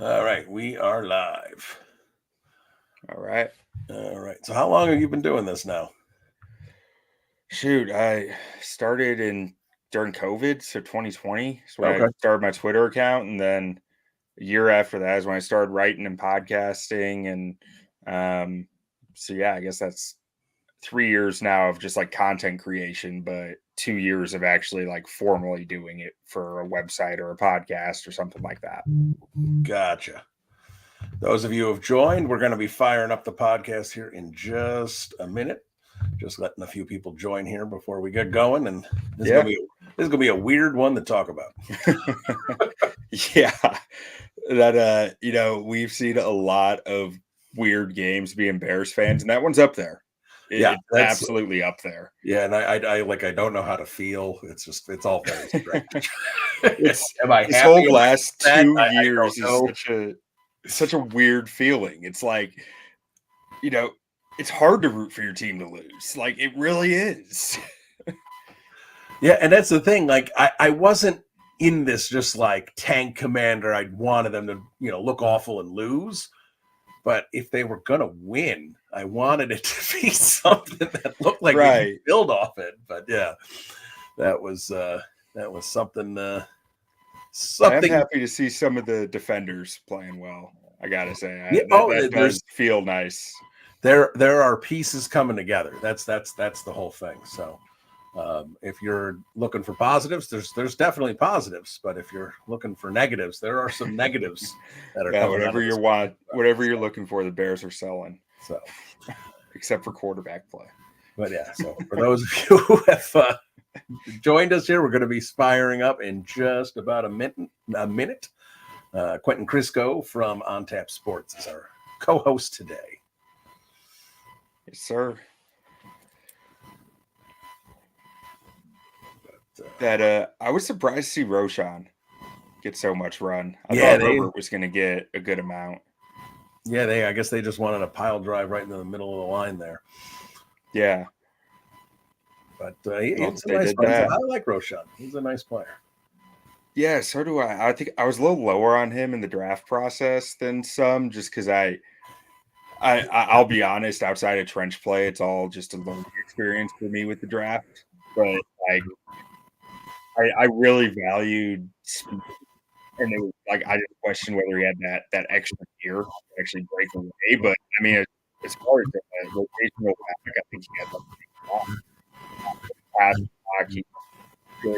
All right, we are live. All right. All right. So how long have you been doing this now? Shoot, I started in during COVID, so 2020 is when I Okay. started my Twitter account, and then a year after that is when I started writing and podcasting, and so yeah, I guess that's 3 years now of just like content creation, but 2 years of actually like formally doing it for a website or a podcast or something like that. Gotcha. Those of you who have joined, we're going to be firing up the podcast here in just a minute. Just letting a few people join here before we get going, and this is gonna be a weird one to talk about. Yeah, that we've seen a lot of weird games being Bears fans, and that one's up there. Yeah, It's that's absolutely up there. yeah, and I don't know how to feel. It's all very strange. It's Am I this happy? whole Am I last upset? 2 years I is don't know. such a weird feeling. It's like, you know, it's hard to root for your team to lose. Like it really is. Yeah, and that's the thing. Like I wasn't in this just like tank commander. I wanted them to, look awful and lose. But if they were gonna win, I wanted it to be something that looked like we could Right. build off it. But yeah, that was something I am something happy to see some of the defenders playing well. I gotta say yeah, that there's does feel nice. there are pieces coming together. That's the whole thing. So if you're looking for positives, there's definitely positives. But if you're looking for negatives, there are some negatives that are Yeah, coming out of this. whatever you're looking for, the Bears are selling. So, except for quarterback play. but yeah. So for those of you who have joined us here, we're going to be firing up in just about a minute. Quinten Krzysko from On Tap Sports is our co-host today. Yes, sir. I was surprised to see Roshan get so much run. I thought Herbert was going to get a good amount. Yeah, I guess they just wanted a pile drive right into the middle of the line there. Yeah. But it's a nice player. I like Roshan. He's a nice player. Yeah, so do I. I think I was a little lower on him in the draft process than some, just because I'll be honest, outside of trench play, it's all just a learning experience for me with the draft. But like, I really valued speed, and it was like I just questioned whether he had that extra gear to actually break away. But I mean, as far as the rotational back, I think he has a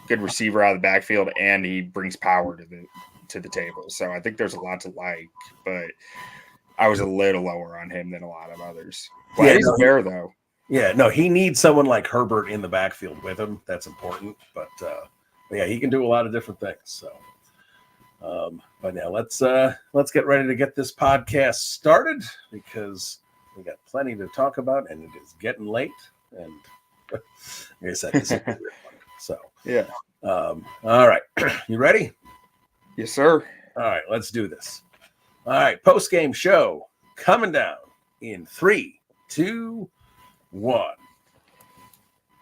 good receiver out of the backfield, and he brings power to the table. So I think there's a lot to like, but I was a little lower on him than a lot of others. Glad he's fair though. Yeah, no, he needs someone like Herbert in the backfield with him. That's important. But yeah, he can do a lot of different things. So, but now let's get ready to get this podcast started because we got plenty to talk about, and it is getting late. And like I said, this is a weird one. So yeah. All right, you ready? Yes, sir. All right, let's do this. All right, post-game show coming down in 3, 2, 1.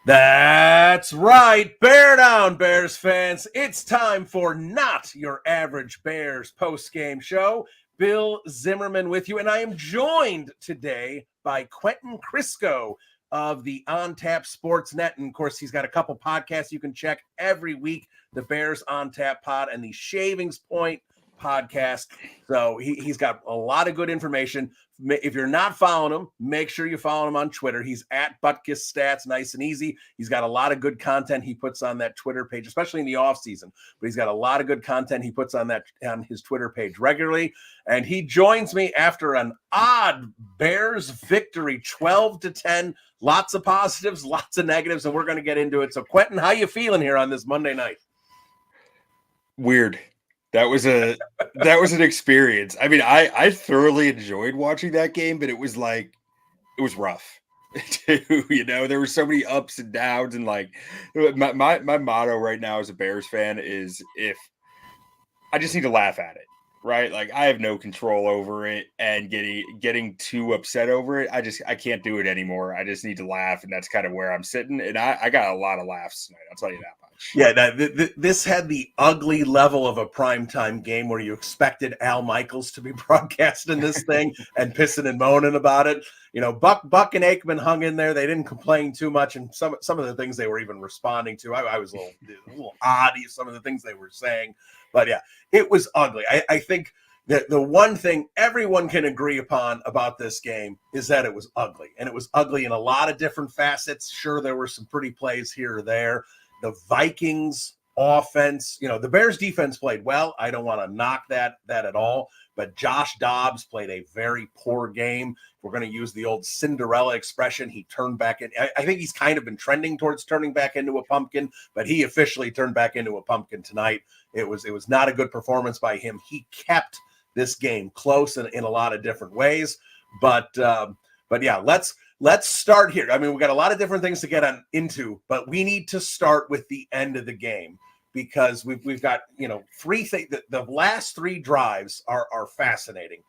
That's right. Bear down, Bears fans. It's time for Not Your Average Bears post-game show. Bill Zimmerman with you, and I am joined today by Quinten Krzysko of the On Tap Sports Net. And of course, he's got a couple podcasts you can check every week, the Bears On Tap Pod and the Shavings Point podcast. So he's got a lot of good information. If you're not following him, make sure you follow him on Twitter. He's at Butkus Stats, nice and easy. He's got a lot of good content he puts on that Twitter page, especially in the off season. But he's got a lot of good content he puts on his Twitter page regularly. And he joins me after an odd Bears victory, 12-10. Lots of positives, lots of negatives, and we're going to get into it. So, Quinten, how you feeling here on this Monday night? Weird. That was an experience. I mean, I thoroughly enjoyed watching that game, but it was rough too. There were so many ups and downs, and like my motto right now as a Bears fan is if I just need to laugh at it, right? Like I have no control over it, and getting too upset over it, I can't do it anymore. I just need to laugh, and that's kind of where I'm sitting. And I got a lot of laughs tonight. I'll tell you that much. Yeah, this had the ugly level of a primetime game where you expected Al Michaels to be broadcasting this thing and pissing and moaning about it. Buck and Aikman hung in there. They didn't complain too much, and some of the things they were even responding to, I was a little odd. Some of the things they were saying, but yeah, it was ugly. I think that the one thing everyone can agree upon about this game is that it was ugly, and it was ugly in a lot of different facets. Sure, there were some pretty plays here or there. The Vikings offense, the Bears defense played well. I don't want to knock that at all, but Josh Dobbs played a very poor game. We're going to use the old Cinderella expression. He turned back in. I think he's kind of been trending towards turning back into a pumpkin, but he officially turned back into a pumpkin tonight. It was not a good performance by him. He kept this game close in a lot of different ways, but yeah, let's start here. I mean, we've got a lot of different things to get into, but we need to start with the end of the game because we've got, three things. The last three drives are fascinating.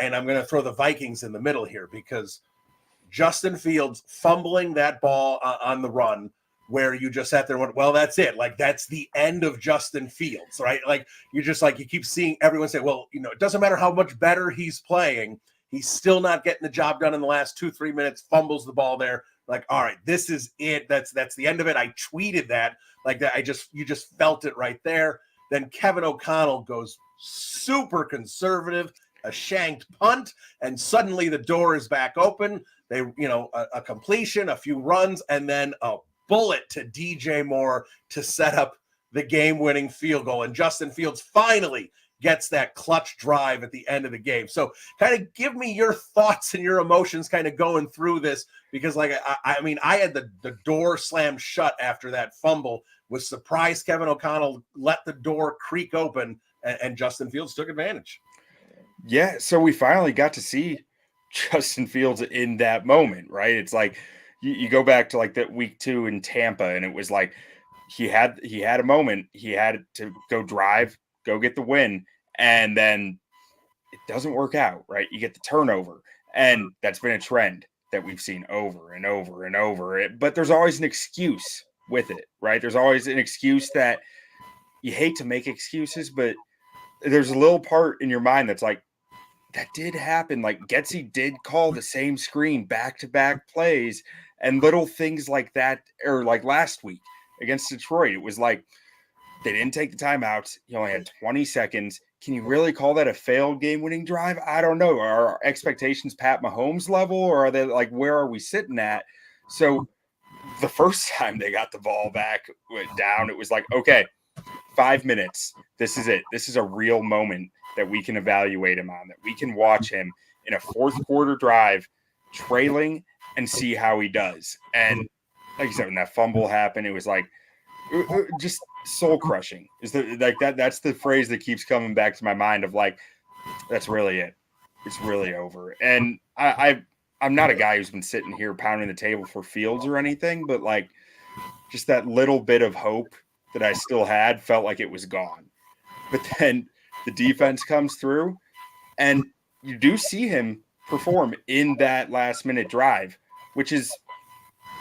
And I'm going to throw the Vikings in the middle here because Justin Fields fumbling that ball on the run where you just sat there and went, well, that's it. Like, that's the end of Justin Fields, right? Like, you keep seeing everyone say, well, it doesn't matter how much better he's playing. He's still not getting the job done in the last 2-3 minutes, fumbles the ball there. Like, all right, this is it. That's the end of it. I tweeted that like that. You just felt it right there. Then Kevin O'Connell goes super conservative, a shanked punt, and suddenly the door is back open. They, a completion, a few runs, and then a bullet to DJ Moore to set up the game-winning field goal. And Justin Fields finally gets that clutch drive at the end of the game. So kind of give me your thoughts and your emotions kind of going through this, because I had the door slammed shut after that fumble. Was surprised Kevin O'Connell let the door creak open and Justin Fields took advantage. Yeah, so we finally got to see Justin Fields in that moment, right? It's like you go back to like that week 2 in Tampa, and it was like he had a moment. He had to go drive, go get the win, and then it doesn't work out, right? You get the turnover, and that's been a trend that we've seen over and over and over. But there's always an excuse with it, right? There's always an excuse that you hate to make excuses, but there's a little part in your mind that's like, that did happen. Like, Getsy did call the same screen back-to-back plays and little things like that. Or like last week against Detroit, it was like they didn't take the timeouts. He only had 20 seconds. Can you really call that a failed game-winning drive? I don't know. Are our expectations Pat Mahomes level, or are they like, where are we sitting at? So the first time they got the ball back down, it was like, okay, 5 minutes. This is it. This is a real moment that we can evaluate him on, that we can watch him in a fourth quarter drive trailing and see how he does. And like I said, when that fumble happened, it was like just soul crushing. That's the phrase that keeps coming back to my mind of like, that's really it. It's really over. And I'm not a guy who's been sitting here pounding the table for Fields or anything, but like just that little bit of hope that I still had felt like it was gone. But then the defense comes through, and you do see him perform in that last minute drive, which is,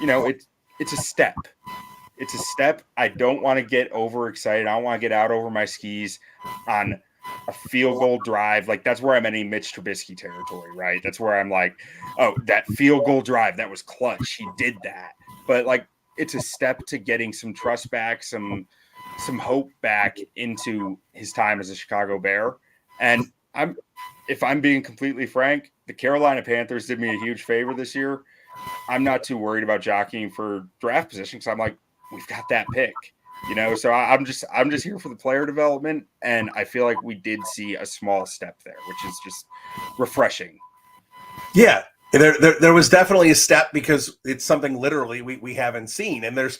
it's a step. It's a step. I don't want to get overexcited. I don't want to get out over my skis on a field goal drive. Like, that's where I'm in Mitch Trubisky territory, right? That's where I'm like, oh, that field goal drive, that was clutch. He did that. But like, it's a step to getting some trust back, some hope back into his time as a Chicago Bear. And if I'm being completely frank, the Carolina Panthers did me a huge favor this year. I'm not too worried about jockeying for draft position, because I'm like, we've got that pick, so I'm just here for the player development. And I feel like we did see a small step there, which is just refreshing. Yeah. There was definitely a step, because it's something literally we haven't seen. And there's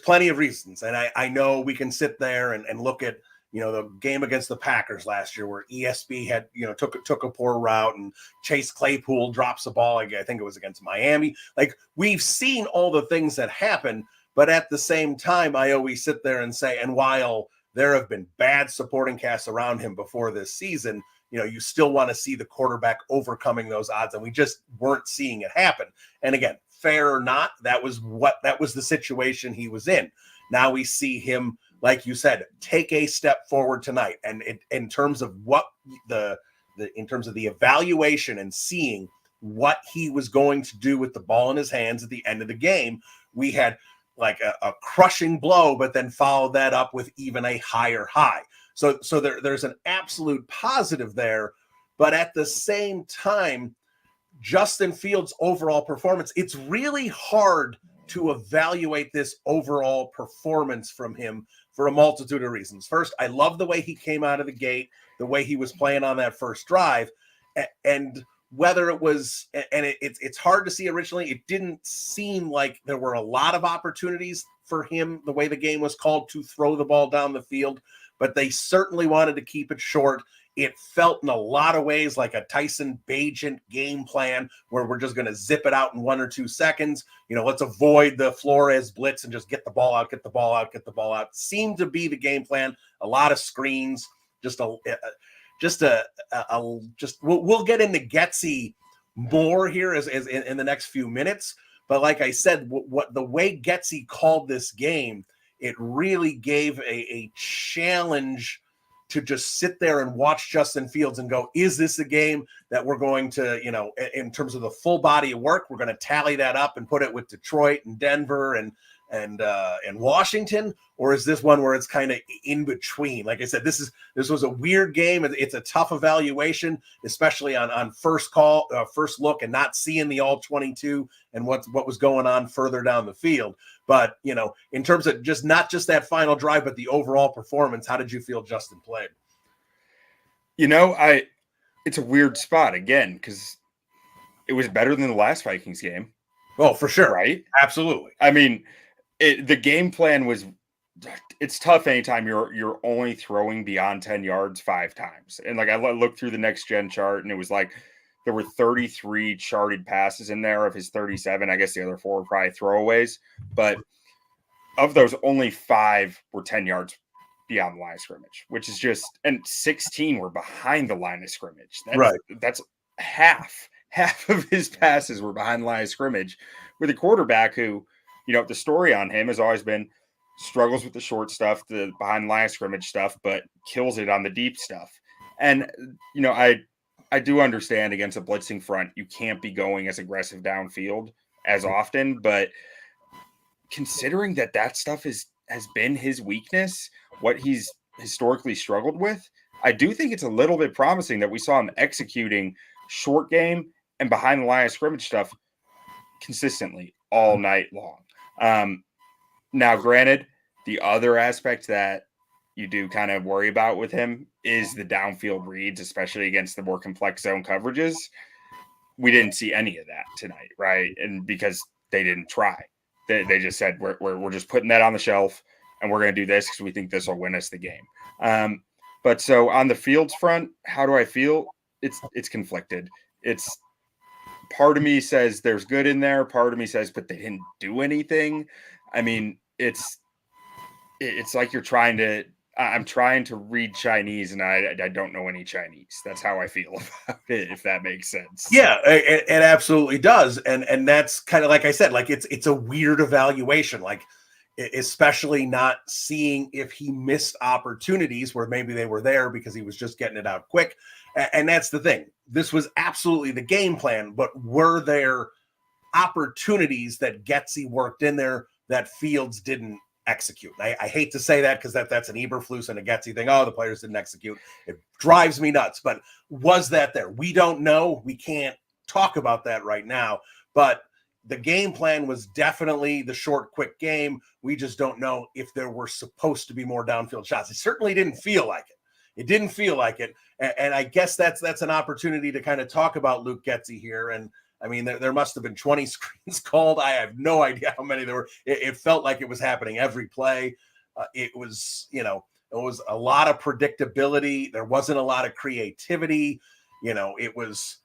plenty of reasons. And I know we can sit there and look at, the game against the Packers last year where ESB had, took a poor route, and Chase Claypool drops the ball. I think it was against Miami. Like, we've seen all the things that happen, but at the same time, I always sit there and say, and while there have been bad supporting casts around him before this season, you still want to see the quarterback overcoming those odds, and we just weren't seeing it happen. And again, fair or not, that was the situation he was in. Now we see him, like you said, take a step forward tonight. And in terms of what in terms of the evaluation and seeing what he was going to do with the ball in his hands at the end of the game, we had like a crushing blow, but then followed that up with even a higher high. So there's an absolute positive there. But at the same time, Justin Fields' overall performance, it's really hard to evaluate this overall performance from him for a multitude of reasons. First, I love the way he came out of the gate, the way he was playing on that first drive, and whether it was, and it's hard to see originally, it didn't seem like there were a lot of opportunities for him, the way the game was called, to throw the ball down the field, but they certainly wanted to keep it short. It felt in a lot of ways like a Tyson Bagent game plan where we're just going to zip it out in 1 or 2 seconds. Let's avoid the Flores blitz and just get the ball out. Seemed to be the game plan. A lot of screens, we'll get into Getsy more here as in the next few minutes. But like I said, what the way Getsy called this game, it really gave a challenge to just sit there and watch Justin Fields and go, is this a game that we're going to, in terms of the full body of work, we're going to tally that up and put it with Detroit and Denver and Washington, or is this one where it's kind of in between? Like I said, this was a weird game. It's a tough evaluation, especially on first look and not seeing the all 22 and what was going on further down the field. But in terms of not just that final drive, but the overall performance, how did you feel Justin played? It's a weird spot again because it was better than the last Vikings game. Oh, for sure, right? Absolutely. I mean, the game plan was, it's tough anytime you're only throwing beyond 10 yards 5 times. And like I looked through the next gen chart and it was like there were 33 charted passes in there of his 37. I guess the other 4 were probably throwaways, but of those only 5 were 10 yards beyond the line of scrimmage, which is just, and 16 were behind the line of scrimmage. That's half of his passes were behind the line of scrimmage with a quarterback who, the story on him has always been struggles with the short stuff, the behind the line of scrimmage stuff, but kills it on the deep stuff. And, I do understand against a blitzing front, you can't be going as aggressive downfield as often, but considering that stuff has been his weakness, what he's historically struggled with, I do think it's a little bit promising that we saw him executing short game and behind the line of scrimmage stuff consistently all night long. Now, granted, the other aspect that you do kind of worry about with him is the downfield reads, especially against the more complex zone coverages. We didn't see any of that tonight, right? And because they didn't try, they just said we're just putting that on the shelf and we're going to do this because we think this will win us the game. But so on the Fields front, how do I feel? It's conflicted. It's part of me says there's good in there. Part of me says, but they didn't do anything. I mean, it's like I'm trying to read Chinese and I don't know any Chinese. That's how I feel about it, if that makes sense. Yeah, it absolutely does. And that's kind of, like I said, like it's a weird evaluation, like especially not seeing if he missed opportunities where maybe they were there because he was just getting it out quick. And that's the thing. This was absolutely the game plan, but were there opportunities that Getsy worked in there that Fields didn't execute? I hate to say that because that's an Eberflus and a Getsy thing. Oh, the players didn't execute. It drives me nuts. But was that there? We don't know. We can't talk about that right now. But the game plan was definitely the short, quick game. We just don't know if there were supposed to be more downfield shots. It certainly didn't feel like it. It didn't feel like it. And I guess that's an opportunity to kind of talk about Luke Getsy here. And I mean, there must have been 20 screens called. I have no idea how many there were. It felt like it was happening every play. It was a lot of predictability. There wasn't a lot of creativity. It was,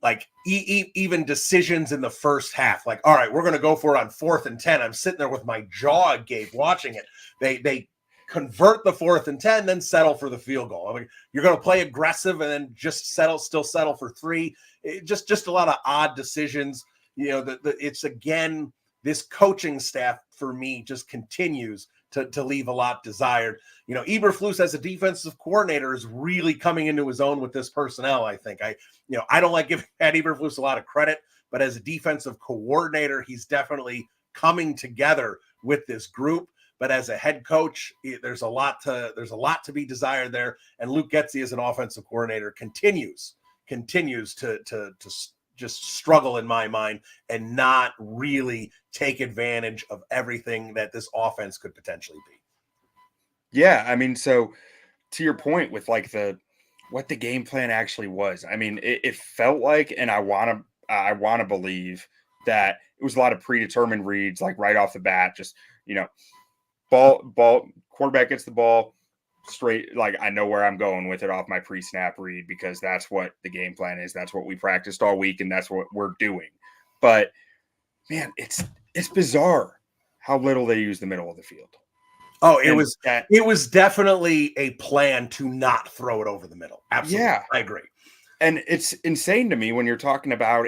like even decisions in the first half. Like, all right, we're going to go for it on 4th and 10. I'm sitting there with my jaw agape watching it. They convert the 4th and 10, then settle for the field goal. I mean, you're going to play aggressive and then just still settle for 3. Just a lot of odd decisions. It's again this coaching staff for me just continues to leave a lot desired. Eberflus as a defensive coordinator is really coming into his own with this personnel. I think I don't like giving Pat Eberflus a lot of credit, but as a defensive coordinator, he's definitely coming together with this group. But as a head coach, there's a lot to be desired there. And Luke Getsy as an offensive coordinator continues to just struggle in my mind and not really take advantage of everything that this offense could potentially be. Yeah, I mean, so to your point with like what the game plan actually was, I mean, it felt like, and I want to believe that it was a lot of predetermined reads, like right off the bat, just ball quarterback gets the ball straight, like I know where I'm going with it off my pre-snap read, because that's what the game plan is. That's what we practiced all week, and that's what we're doing. But man, it's bizarre how little they use the middle of the field. Oh, it was definitely a plan to not throw it over the middle. Absolutely. Yeah, I agree. And it's insane to me when you're talking about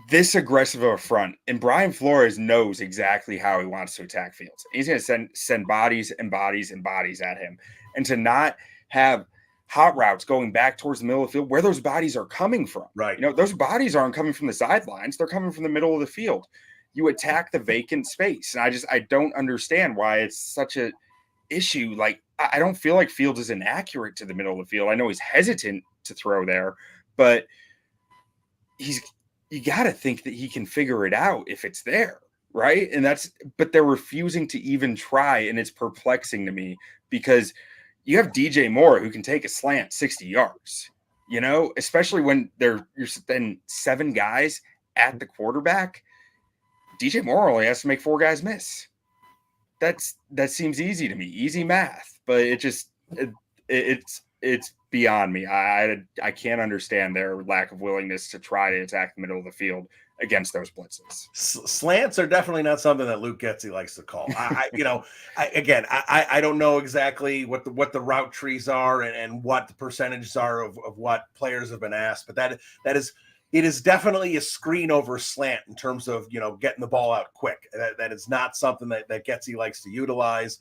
this aggressive of a front, and Brian Flores knows exactly how he wants to attack Fields. He's going to send bodies and bodies and bodies at him, and to not have hot routes going back towards the middle of the field where those bodies are coming from. Right. Those bodies aren't coming from the sidelines; they're coming from the middle of the field. You attack the vacant space, and I don't understand why it's such a issue. Like, I don't feel like Fields is inaccurate to the middle of the field. I know he's hesitant to throw there, but you got to think that he can figure it out if it's there, right? But they're refusing to even try, and it's perplexing to me because you have DJ Moore who can take a slant 60 yards, especially when you're then 7 guys at the quarterback. DJ Moore only has to make 4 guys miss. That seems easy to me, easy math, but it's beyond me. I can't understand their lack of willingness to try to attack the middle of the field against those blitzes. Slants are definitely not something that Luke Getsy likes to call. I don't know exactly what the route trees are and what the percentages are of what players have been asked, but it is definitely a screen over slant in terms of, getting the ball out quick. That is not something that Getsy likes to utilize.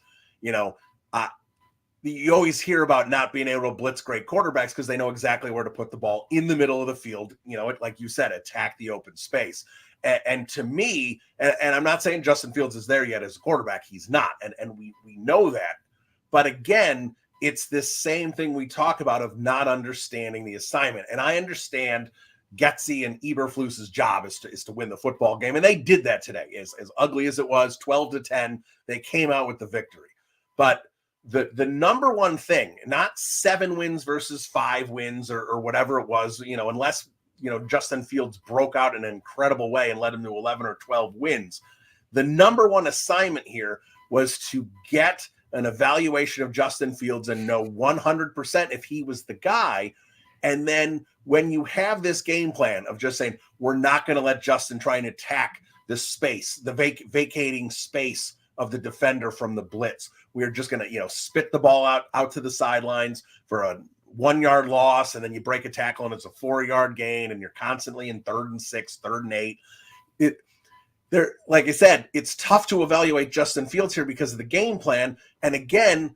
You always hear about not being able to blitz great quarterbacks because they know exactly where to put the ball in the middle of the field. Like you said, attack the open space. And to me, and I'm not saying Justin Fields is there yet as a quarterback. He's not. And we know that. But again, it's this same thing we talk about of not understanding the assignment. And I understand Getsy and Eberflus's job is to win the football game. And they did that today. As ugly as it was, 12-10, they came out with the victory. But the number one thing, not 7 wins versus 5 wins or whatever it was, unless, Justin Fields broke out in an incredible way and led him to 11 or 12 wins. The number one assignment here was to get an evaluation of Justin Fields and know 100% if he was the guy. And then when you have this game plan of just saying, we're not going to let Justin try and attack the space, the vacating space of the defender from the blitz. We're just going to, spit the ball out to the sidelines for a 1-yard loss. And then you break a tackle and it's a 4-yard gain and you're constantly in 3rd and 6, 3rd and 8. Like I said, it's tough to evaluate Justin Fields here because of the game plan. And again,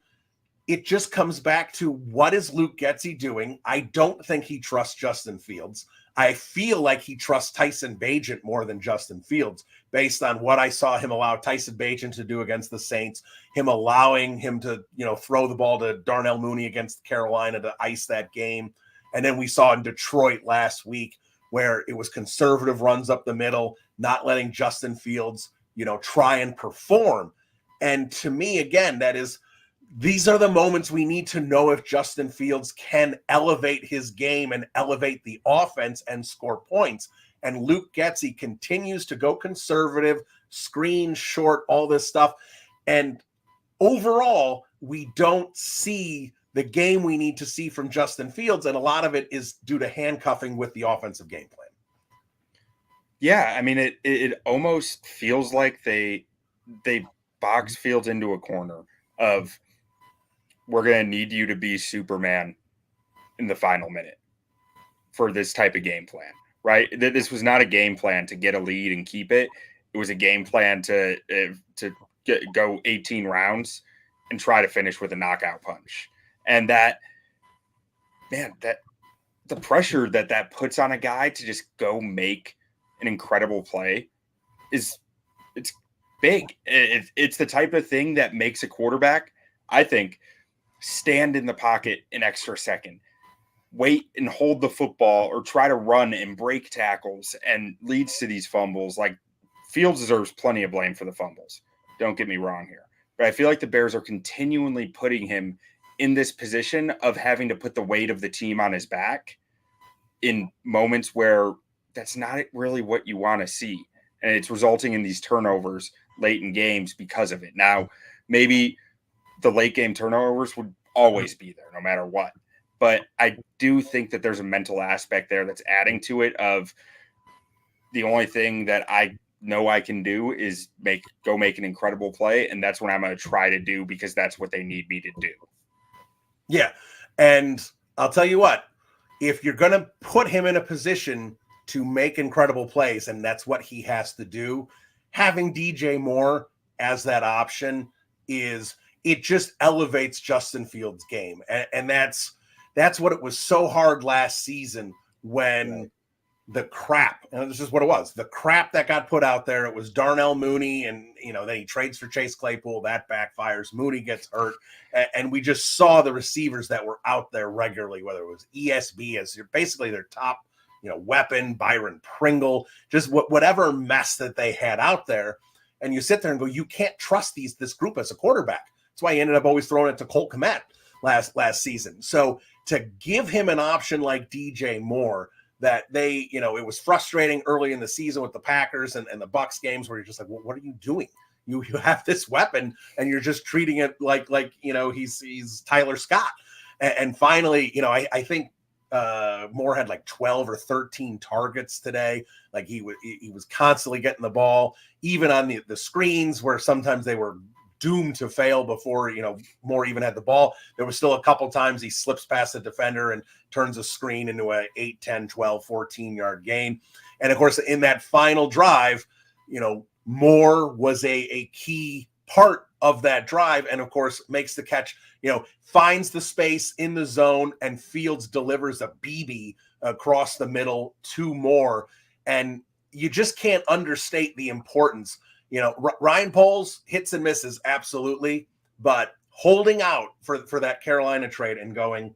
it just comes back to what is Luke Getsy doing? I don't think he trusts Justin Fields. I feel like he trusts Tyson Bagent more than Justin Fields based on what I saw him allow Tyson Bagent to do against the Saints, him allowing him to, throw the ball to Darnell Mooney against Carolina to ice that game. And then we saw in Detroit last week where it was conservative runs up the middle, not letting Justin Fields, try and perform. And to me, again, these are the moments we need to know if Justin Fields can elevate his game and elevate the offense and score points. And Luke Getsy continues to go conservative, screen short, all this stuff. And overall, we don't see the game we need to see from Justin Fields. And a lot of it is due to handcuffing with the offensive game plan. Yeah, I mean, it almost feels like they box Fields into a corner of, we're going to need you to be Superman in the final minute for this type of game plan, right? This was not a game plan to get a lead and keep it. it was a game plan to go 18 rounds and try to finish with a knockout punch. And that the pressure that puts on a guy to just go make an incredible play it's big. It's the type of thing that makes a quarterback, I think, stand in the pocket an extra second, wait and hold the football, or try to run and break tackles, and leads to these fumbles. Like, Fields deserves plenty of blame for the fumbles. Don't get me wrong here. But I feel like the Bears are continually putting him in this position of having to put the weight of the team on his back in moments where that's not really what you want to see. And it's resulting in these turnovers late in games because of it. Now, maybe the late game turnovers would always be there no matter what. But I do think that there's a mental aspect there that's adding to it of the only thing that I know I can do is go make an incredible play. And that's what I'm going to try to do because that's what they need me to do. Yeah. And I'll tell you what, if you're going to put him in a position to make incredible plays, and that's what he has to do, having DJ Moore as that option it just elevates Justin Fields' game. And that's what it was so hard last season when the crap, and this is what it was, the crap that got put out there. It was Darnell Mooney, and then he trades for Chase Claypool. That backfires. Mooney gets hurt, and we just saw the receivers that were out there regularly, whether it was ESB as basically their top weapon, Byron Pringle, just whatever mess that they had out there. And you sit there and go, you can't trust this group as a quarterback. That's why he ended up always throwing it to Colt Kmet last season. So to give him an option like DJ Moore, that it was frustrating early in the season with the Packers and the Bucs games where you're just like, well, what are you doing? You have this weapon and you're just treating it like he's Tyler Scott. And finally, I think Moore had like 12 or 13 targets today. Like he was constantly getting the ball, even on the screens where sometimes they were doomed to fail before Moore even had the ball. There was still a couple times he slips past the defender and turns a screen into a 8, 10, 12, 14-yard gain. And of course, in that final drive, Moore was a key part of that drive, and of course makes the catch, finds the space in the zone, and Fields delivers a BB across the middle to Moore. And you just can't understate the importance. Ryan Poles hits and misses, absolutely, but holding out for that Carolina trade and going,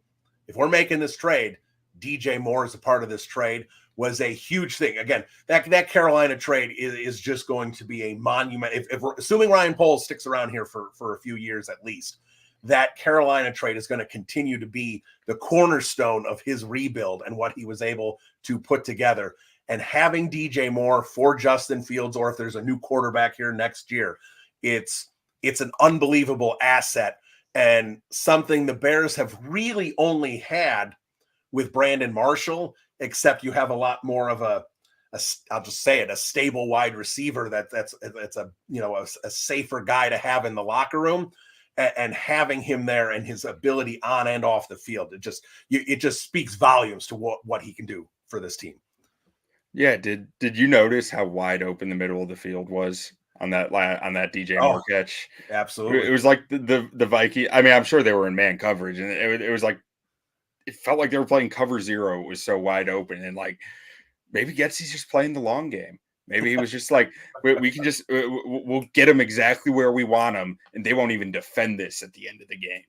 if we're making this trade, DJ Moore is a part of this trade, was a huge thing. Again, that Carolina trade is just going to be a monument. If we're assuming Ryan Poles sticks around here for a few years at least, that Carolina trade is going to continue to be the cornerstone of his rebuild and what he was able to put together. And having DJ Moore for Justin Fields, or if there's a new quarterback here next year, it's an unbelievable asset and something the Bears have really only had with Brandon Marshall, except you have a lot more of I'll just say it, a stable wide receiver that's a safer guy to have in the locker room, and having him there and his ability on and off the field, it just speaks volumes to what he can do for this team. Yeah, did you notice how wide open the middle of the field was on that DJ Moore catch? Absolutely, it was like the Vikings. I mean, I'm sure they were in man coverage, and it was like it felt like they were playing cover zero. It was so wide open, and like maybe Getsy's just playing the long game. Maybe he was just like, we can just we'll get him exactly where we want him, and they won't even defend this at the end of the game.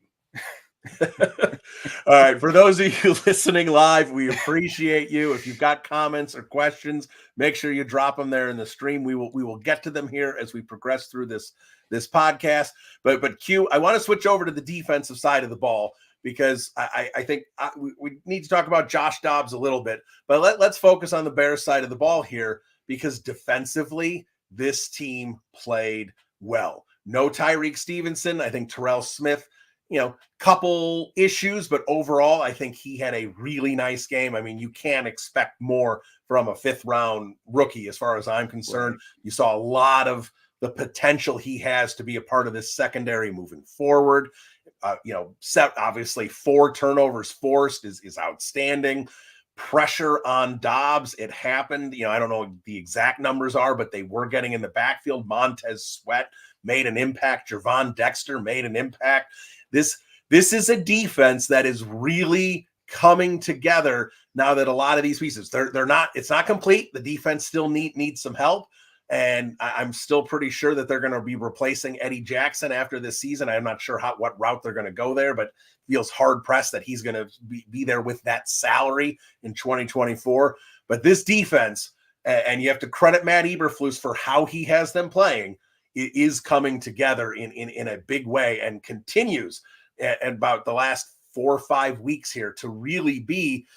All right, for those of you listening live, we appreciate you. If you've got comments or questions, make sure you drop them there in the stream. We will get to them here as we progress through this podcast. But Q, I want to switch over to the defensive side of the ball, because I think we need to talk about Josh Dobbs a little bit, but let's focus on the Bears side of the ball here, because defensively, this team played well. No Tyreek Stevenson. I think Terrell Smith, couple issues, but overall, I think he had a really nice game. I mean, you can't expect more from a 5th-round rookie as far as I'm concerned. Right. You saw a lot of the potential he has to be a part of this secondary moving forward. Obviously 4 turnovers forced is outstanding, pressure on Dobbs. It happened. I don't know what the exact numbers are, but they were getting in the backfield. Montez Sweat made an impact. Javon Dexter made an impact. This is a defense that is really coming together now that a lot of these pieces, they're not, it's not complete. The defense still needs some help. And I'm still pretty sure that they're going to be replacing Eddie Jackson after this season. I'm not sure what route they're going to go there, but feels hard pressed that he's going to be there with that salary in 2024. But this defense, and you have to credit Matt Eberflus for how he has them playing, is coming together in a big way and continues at about the last 4 or 5 weeks here to really be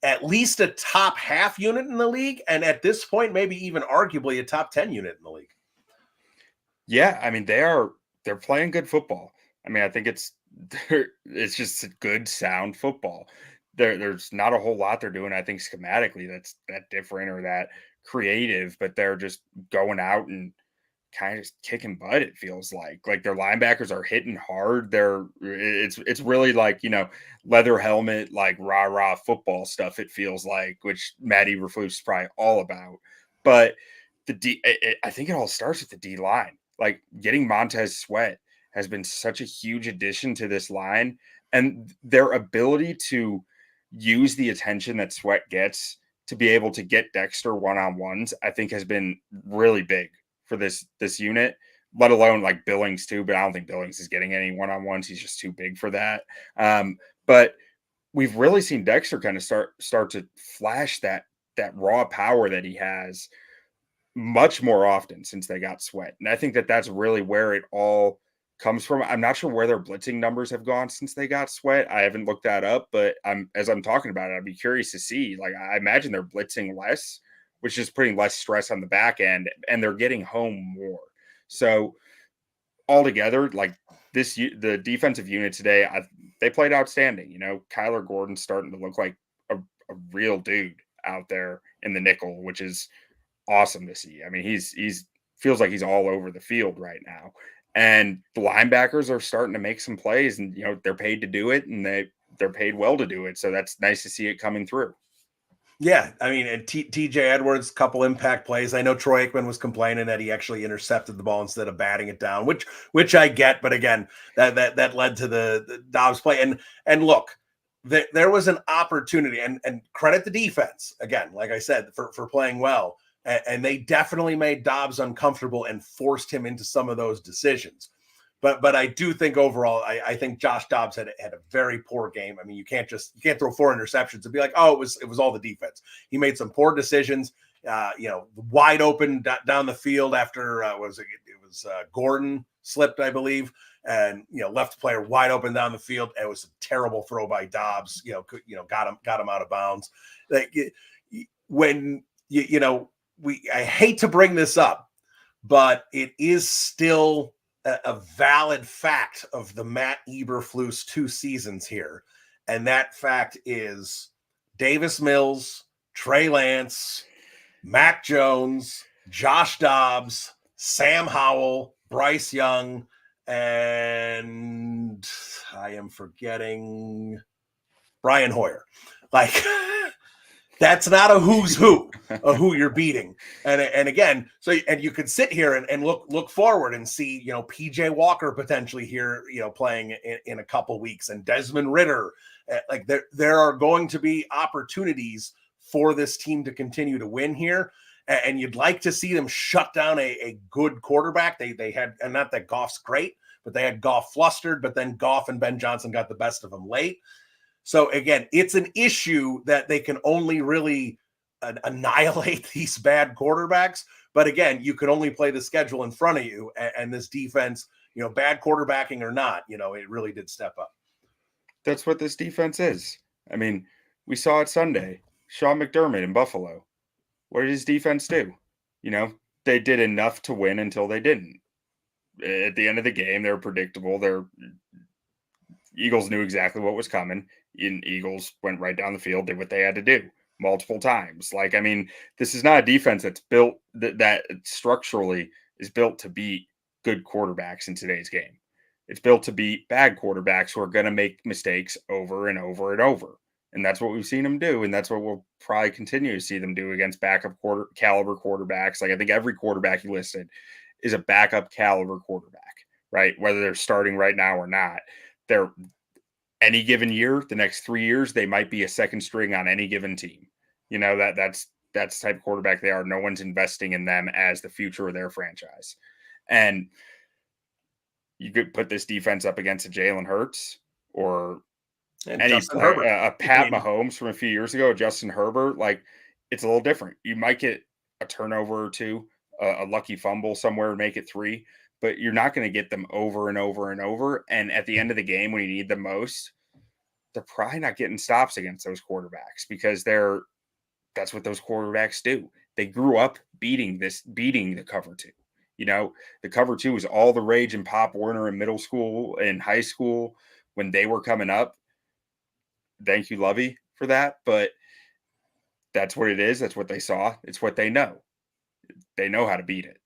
at least a top half unit in the league. And at this point, maybe even arguably a top 10 unit in the league. Yeah. I mean, they're playing good football. I mean, I think it's just good, sound football. There's not a whole lot they're doing, I think, schematically that's that different or that creative, but they're just going out and kind of just kicking butt. It feels like their linebackers are hitting hard. It's really like, leather helmet, like rah football stuff. It feels like, which Matt Eberflus is probably all about. But I think it all starts with the D line. Like getting Montez Sweat has been such a huge addition to this line, and their ability to use the attention that Sweat gets to be able to get Dexter one-on-ones, I think has been really big for this unit, let alone like Billings too. But I don't think Billings is getting any one-on-ones. He's just too big for that. But we've really seen Dexter kind of start to flash that raw power that he has much more often since they got Sweat. And I think that's really where it all comes from. I'm not sure where their blitzing numbers have gone since they got Sweat. I haven't looked that up, but as I'm talking about it, I'd be curious to see. Like, I imagine they're blitzing less, which is putting less stress on the back end, and they're getting home more. So altogether, like the defensive unit today, they played outstanding. Kyler Gordon's starting to look like a real dude out there in the nickel, which is awesome to see. I mean, he's feels like he's all over the field right now. And the linebackers are starting to make some plays, and they're paid to do it, and they're paid well to do it. So that's nice to see it coming through. Yeah, I mean, and TJ Edwards, couple impact plays. I know Troy Aikman was complaining that he actually intercepted the ball instead of batting it down, which I get. But again, that led to the Dobbs play. And look, there was an opportunity, and credit the defense again, like I said, for playing well. And they definitely made Dobbs uncomfortable and forced him into some of those decisions. But I do think overall, I think Josh Dobbs had a very poor game. I mean, you can't throw 4 interceptions and be like, oh, it was all the defense. He made some poor decisions. Wide open down the field after it was Gordon slipped, I believe, and left player wide open down the field. It was a terrible throw by Dobbs. Got him out of bounds. Like when I hate to bring this up, but it is still a valid fact of the Matt Eberflus 2 seasons here. And that fact is Davis Mills, Trey Lance, Mac Jones, Josh Dobbs, Sam Howell, Bryce Young, and I am forgetting Brian Hoyer. Like, that's not a who's who of who you're beating. And again, and you could sit here and look forward and see, PJ Walker potentially here, playing in a couple weeks, and Desmond Ridder. Like there are going to be opportunities for this team to continue to win here. And you'd like to see them shut down a good quarterback. They had, and not that Goff's great, but they had Goff flustered, but then Goff and Ben Johnson got the best of them late. So again, it's an issue that they can only really annihilate these bad quarterbacks. But again, you can only play the schedule in front of you, and this defense, bad quarterbacking or not, it really did step up. That's what this defense is. I mean, we saw it Sunday. Sean McDermott in Buffalo. What did his defense do? They did enough to win until they didn't. At the end of the game, they were predictable. Eagles knew exactly what was coming. And Eagles went right down the field, did what they had to do multiple times. Like, I mean, this is not a defense that's built that structurally is built to beat good quarterbacks in today's game. It's built to beat bad quarterbacks who are going to make mistakes over and over and over. And that's what we've seen them do. And that's what we'll probably continue to see them do against backup caliber quarterbacks. Like I think every quarterback you listed is a backup caliber quarterback, right? Whether they're starting right now or not. They're any given year, the next 3 years, they might be a second string on any given team. You know, that's the type of quarterback they are. No one's investing in them as the future of their franchise. And you could put this defense up against a Jalen Hurts or any a Pat Mahomes from a few years ago, Justin Herbert. Like, it's a little different. You might get a turnover or two, a lucky fumble somewhere and make it 3, but you're not going to get them over and over and over. And at the end of the game, when you need them most, they're probably not getting stops against those quarterbacks because that's what those quarterbacks do. They grew up beating the cover 2. You know, the cover 2 was all the rage in Pop Warner in middle school and high school when they were coming up. Thank you, Lovey, for that. But that's what it is. That's what they saw. It's what they know. They know how to beat it.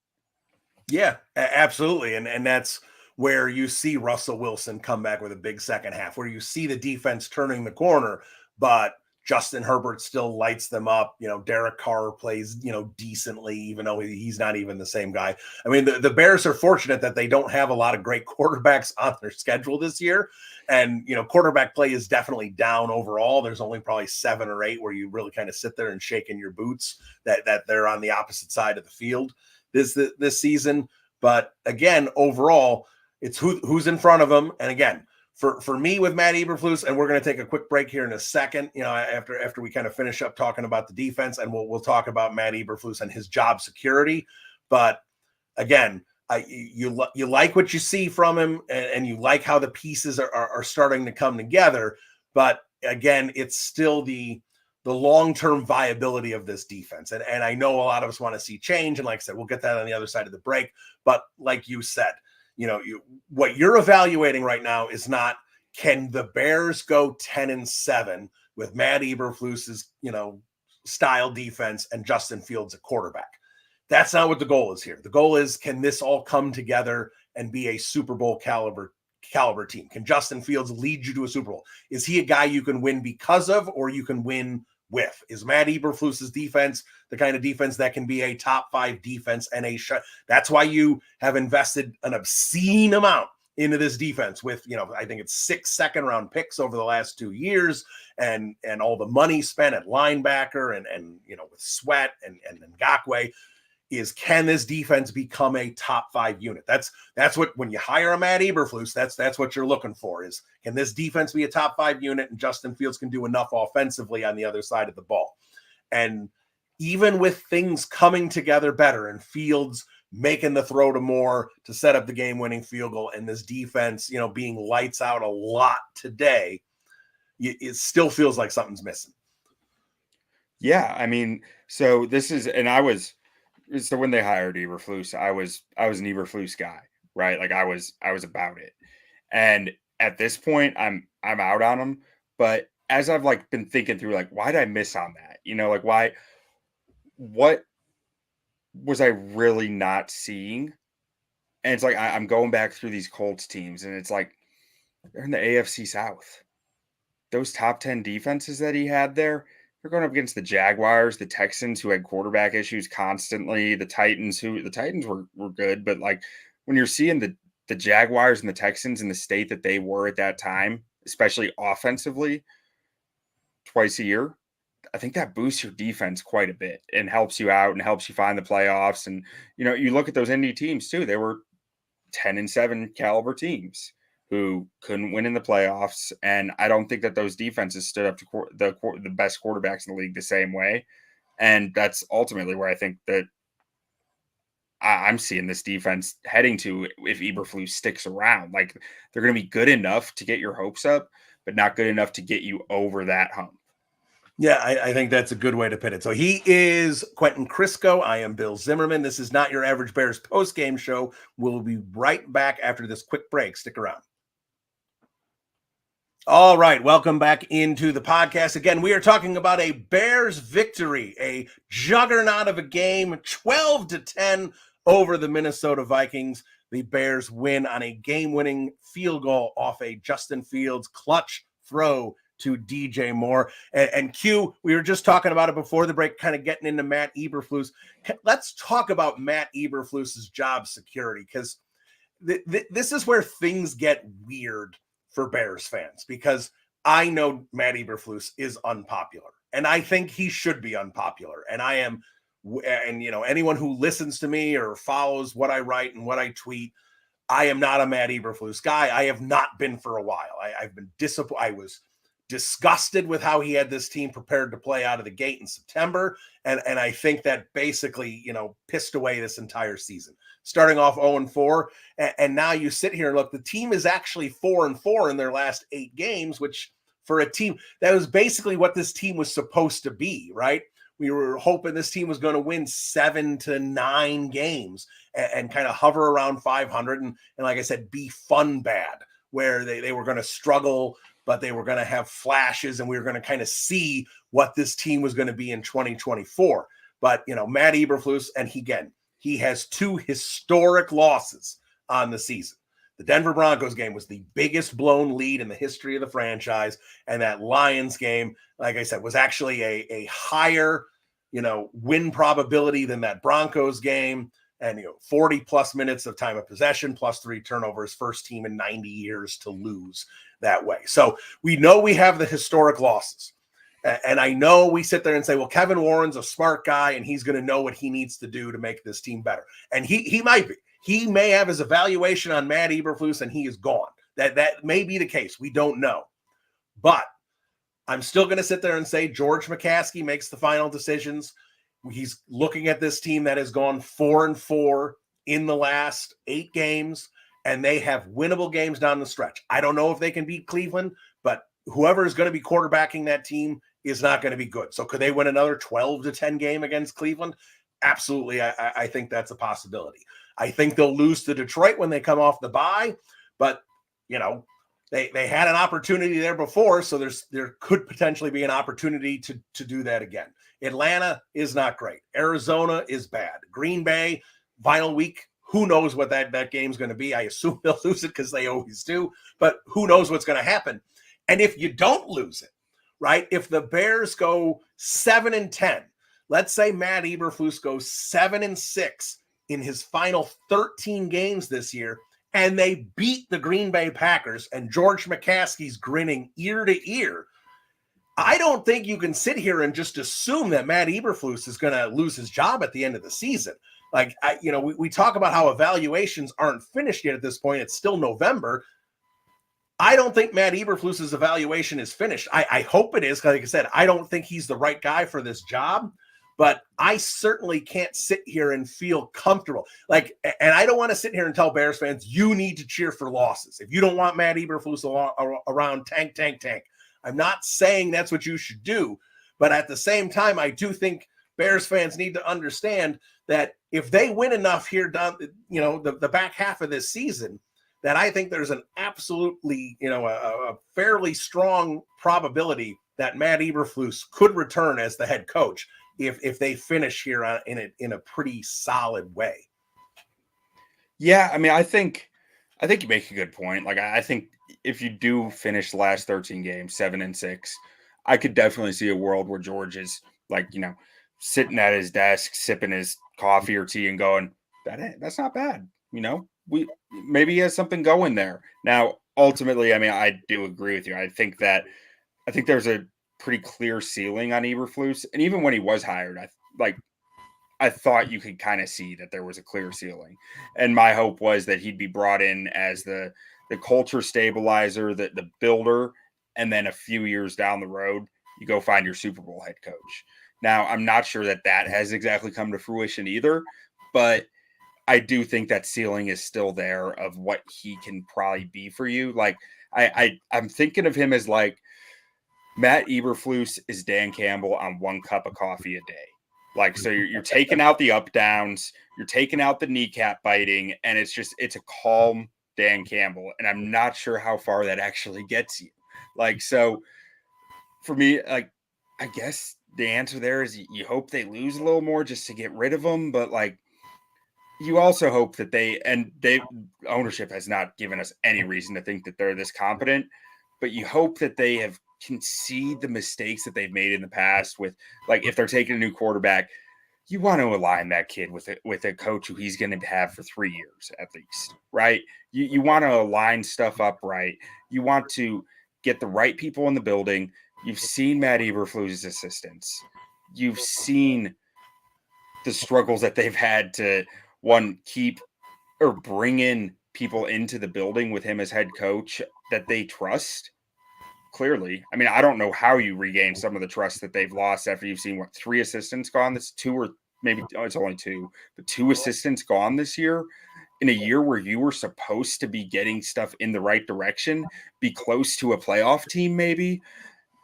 Yeah, absolutely. And that's where you see Russell Wilson come back with a big second half, where you see the defense turning the corner, but Justin Herbert still lights them up. You know, Derek Carr plays, decently, even though he's not even the same guy. I mean, the Bears are fortunate that they don't have a lot of great quarterbacks on their schedule this year. And, quarterback play is definitely down overall. There's only probably 7 or 8 where you really kind of sit there and shake in your boots that they're on the opposite side of the field this season. But again, overall, it's who's in front of them. And again, for me with Matt Eberflus, and we're going to take a quick break here in a second, after we kind of finish up talking about the defense, and we'll talk about Matt Eberflus and his job security. But again, you like what you see from him, and you like how the pieces are starting to come together. But again, it's still the long-term viability of this defense. And I know a lot of us want to see change. And like I said, we'll get that on the other side of the break. But like you said, what you're evaluating right now is not, can the Bears go 10-7 with Matt Eberflus's, style defense and Justin Fields at quarterback? That's not what the goal is here. The goal is, can this all come together and be a Super Bowl caliber team? Can Justin Fields lead you to a Super Bowl? Is he a guy you can win because of, or you can win with? Is Matt Eberflus's defense the kind of defense that can be a top 5 defense and that's why you have invested an obscene amount into this defense with, I think it's 6 second-round picks over the last 2 years, and all the money spent at linebacker and with Sweat and Ngakoue. Is, can this defense become a top 5 unit? That's what, when you hire a Matt Eberflus, that's what you're looking for, is, can this defense be a top 5 unit, and Justin Fields can do enough offensively on the other side of the ball? And even with things coming together better and Fields making the throw to Moore to set up the game-winning field goal, and this defense, being lights out a lot today, it still feels like something's missing. Yeah, I mean, so this is, and so when they hired Eberflus, I was an Eberflus guy, right? Like I was about it. And at this point, I'm out on him. But as I've been thinking through, why did I miss on that? What was I really not seeing? And it's I'm going back through these Colts teams, and it's they're in the AFC South. Those top 10 defenses that he had there, they're going up against the Jaguars, the Texans, who had quarterback issues constantly, the Titans were good. But when you're seeing the Jaguars and the Texans in the state that they were at that time, especially offensively, twice a year, I think that boosts your defense quite a bit and helps you out and helps you find the playoffs. And, you look at those Indy teams too, they were 10-7 caliber teams who couldn't win in the playoffs. And I don't think that those defenses stood up to the best quarterbacks in the league the same way. And that's ultimately where I think that I'm seeing this defense heading to, if Eberflus sticks around. They're going to be good enough to get your hopes up, but not good enough to get you over that hump. Yeah, I think that's a good way to put it. So he is Quinten Krzysko. I am Bill Zimmerman. This is Not Your Average Bears post-game show. We'll be right back after this quick break. Stick around. All right, welcome back into the podcast. Again, we are talking about a Bears victory, a juggernaut of a game, 12-10 over the Minnesota Vikings. The Bears win on a game-winning field goal off a Justin Fields clutch throw to DJ Moore. And Q, we were just talking about it before the break, kind of getting into Matt Eberflus. Let's talk about Matt Eberflus's job security, because this is where things get weird for Bears fans, because I know Matt Eberflus is unpopular, and I think he should be unpopular. And I am, and anyone who listens to me or follows what I write and what I tweet, I am not a Matt Eberflus guy. I have not been for a while. I've been disappointed. I was disgusted with how he had this team prepared to play out of the gate in September. And I think that basically, pissed away this entire season, starting off 0-4. And now you sit here and look, the team is actually 4-4 in their last 8 games, which for a team, that was basically what this team was supposed to be, right? We were hoping this team was going to win 7 to 9 games and kind of hover around 500. And like I said, be fun bad, where they were going to struggle, but they were going to have flashes, and we were going to kind of see what this team was going to be in 2024. But, Matt Eberflus, and he has 2 historic losses on the season. The Denver Broncos game was the biggest blown lead in the history of the franchise. And that Lions game, like I said, was actually a higher, win probability than that Broncos game. And, 40 plus minutes of time of possession plus 3 turnovers, first team in 90 years to lose that way. So we know we have the historic losses. And I know we sit there and say, well, Kevin Warren's a smart guy and he's going to know what he needs to do to make this team better. And he might be. He may have his evaluation on Matt Eberflus and he is gone. That may be the case. We don't know. But I'm still going to sit there and say George McCaskey makes the final decisions. He's looking at this team that has gone 4-4 in the last 8 games, and they have winnable games down the stretch. I don't know if they can beat Cleveland, but whoever is going to be quarterbacking that team is not going to be good. So could they win another 12-10 game against Cleveland? Absolutely. I think that's a possibility. I think they'll lose to Detroit when they come off the bye, but they had an opportunity there before, so there could potentially be an opportunity to do that again. Atlanta is not great. Arizona is bad. Green Bay, final week, who knows what that game's going to be. I assume they'll lose it because they always do, but who knows what's going to happen. And if you don't lose it, right, if the Bears go 7-10, let's say Matt Eberflus goes 7-6 in his final 13 games this year, and they beat the Green Bay Packers, and George McCaskey's grinning ear to ear, I don't think you can sit here and just assume that Matt Eberflus is going to lose his job at the end of the season. Like, we talk about how evaluations aren't finished yet at this point. It's still November. I don't think Matt Eberflus's evaluation is finished. I hope it is. Like I said, I don't think he's the right guy for this job, but I certainly can't sit here and feel comfortable. And I don't want to sit here and tell Bears fans, you need to cheer for losses. If you don't want Matt Eberflus around, tank. I'm not saying that's what you should do, but at the same time, I do think Bears fans need to understand that if they win enough here down, the back half of this season, that I think there's an absolutely, a fairly strong probability that Matt Eberflus could return as the head coach if they finish here in a pretty solid way. Yeah, I mean, I think you make a good point. Like, I think if you do finish the last 13 games 7-6, I could definitely see a world where George is sitting at his desk, sipping his coffee or tea and going, that's not bad. Maybe he has something going there. Now, ultimately, I mean, I do agree with you. I think there's a pretty clear ceiling on Eberflus. And even when he was hired, I thought you could kind of see that there was a clear ceiling. And my hope was that he'd be brought in as the culture stabilizer, the builder, and then a few years down the road, you go find your Super Bowl head coach. Now, I'm not sure that has exactly come to fruition either, but I do think that ceiling is still there of what he can probably be for you. Like, I'm thinking of him as like Matt Eberflus is Dan Campbell on 1 cup of coffee a day. Like, so you're taking out the up downs, you're taking out the kneecap biting, and it's a calm Dan Campbell. And I'm not sure how far that actually gets you. Like, so for me, like, I guess the answer there is you hope they lose a little more just to get rid of them. But like, you also hope that ownership has not given us any reason to think that they're this competent, but you hope that they have can see the mistakes that they've made in the past with, like, if they're taking a new quarterback, you want to align that kid with a coach who he's going to have for 3 years at least, right? You want to align stuff up right. You want to get the right people in the building. You've seen Matt Eberflus' assistants. You've seen the struggles that they've had to, one, keep or bring in people into the building with him as head coach that they trust. Clearly, I mean, I don't know how you regain some of the trust that they've lost after you've seen what 3 assistants gone. That's 2 or maybe it's only 2, but 2 assistants gone this year in a year where you were supposed to be getting stuff in the right direction, be close to a playoff team. Maybe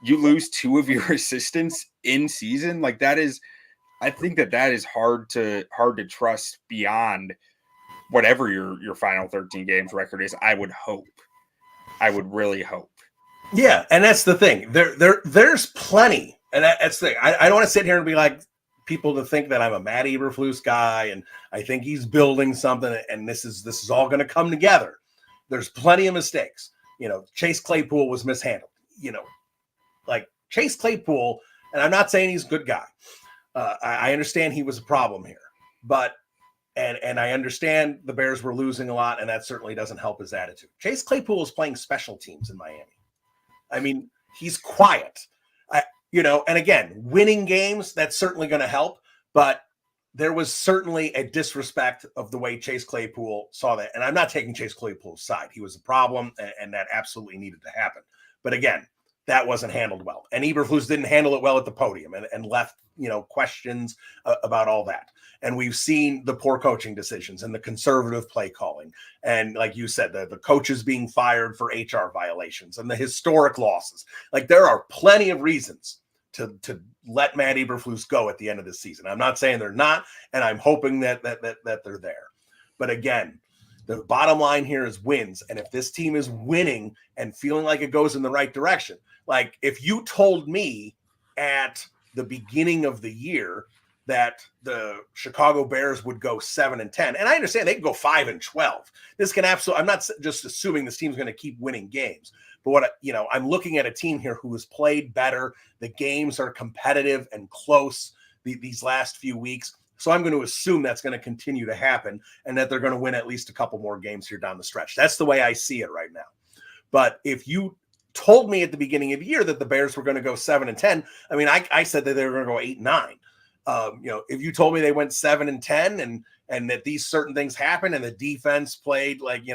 you lose 2 of your assistants in season. Like, that is, I think that is hard to trust beyond whatever your final 13 games record is. I would really hope. Yeah, and that's the thing. There's plenty, and that's the thing. I don't want to sit here and be like people to think that I'm a Matt Eberflus guy, and I think he's building something, and this is all going to come together. There's plenty of mistakes. Chase Claypool was mishandled. Like Chase Claypool, and I'm not saying he's a good guy. I understand he was a problem here, but and I understand the Bears were losing a lot, and that certainly doesn't help his attitude. Chase Claypool is playing special teams in Miami. I mean, he's quiet, and again, winning games, that's certainly going to help. But there was certainly a disrespect of the way Chase Claypool saw that. And I'm not taking Chase Claypool's side. He was a problem, and that absolutely needed to happen. But again, that wasn't handled well. And Eberflus didn't handle it well at the podium and left, questions about all that. And we've seen the poor coaching decisions and the conservative play calling. And like you said, the coaches being fired for HR violations and the historic losses. Like, there are plenty of reasons to let Matt Eberflus go at the end of the season. I'm not saying they're not, and I'm hoping that they're there. But again, the bottom line here is wins. And if this team is winning and feeling like it goes in the right direction, like if you told me at the beginning of the year that the Chicago Bears would go 7-10, and I understand they can go 5-12. This can absolutely, I'm not just assuming this team's going to keep winning games, but what, I'm looking at a team here who has played better. The games are competitive and close these last few weeks. So I'm going to assume that's going to continue to happen and that they're going to win at least a couple more games here down the stretch. That's the way I see it right now. But if you told me at the beginning of the year that the Bears were going to go 7-10, I mean, I said that they were going to go 8-9. If you told me they went 7-10 and that these certain things happened and the defense played like,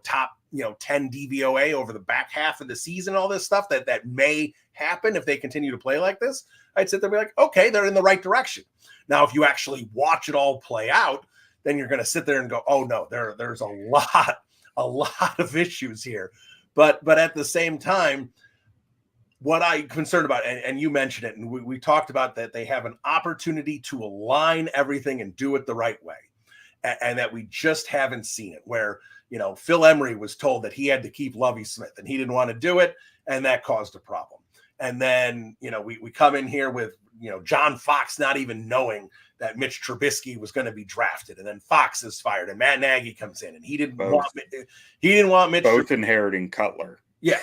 top, 10 DVOA over the back half of the season, all this stuff that may happen if they continue to play like this, I'd sit there and be like, okay, they're in the right direction. Now, if you actually watch it all play out, then you're going to sit there and go, oh no, there's a lot of issues here. But at the same time, what I'm concerned about, and you mentioned it, and we talked about that they have an opportunity to align everything and do it the right way. And that we just haven't seen it, where, Phil Emery was told that he had to keep Lovie Smith and he didn't want to do it. And that caused a problem. And then, we come in here with, John Fox not even knowing that Mitch Trubisky was going to be drafted. And then Fox is fired and Matt Nagy comes in and he didn't want Mitch. Both inheriting Cutler. Yeah.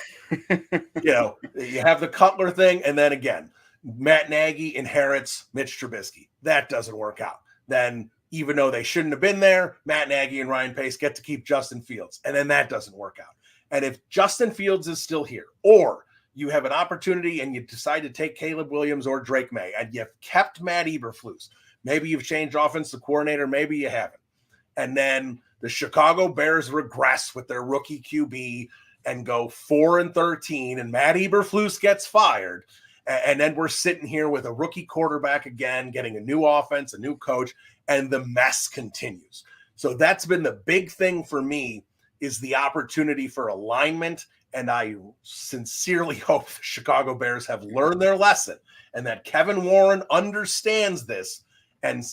You have the Cutler thing. And then again, Matt Nagy inherits Mitch Trubisky. That doesn't work out. Then, even though they shouldn't have been there, Matt Nagy and Ryan Pace get to keep Justin Fields. And then that doesn't work out. And if Justin Fields is still here, or you have an opportunity and you decide to take Caleb Williams or Drake May, and you've kept Matt Eberflus, maybe you've changed offensive coordinator, maybe you haven't. And then the Chicago Bears regress with their rookie QB and go 4-13, and Matt Eberflus gets fired. And then we're sitting here with a rookie quarterback again, getting a new offense, a new coach, and the mess continues. So that's been the big thing for me, is the opportunity for alignment. And I sincerely hope the Chicago Bears have learned their lesson and that Kevin Warren understands this. And,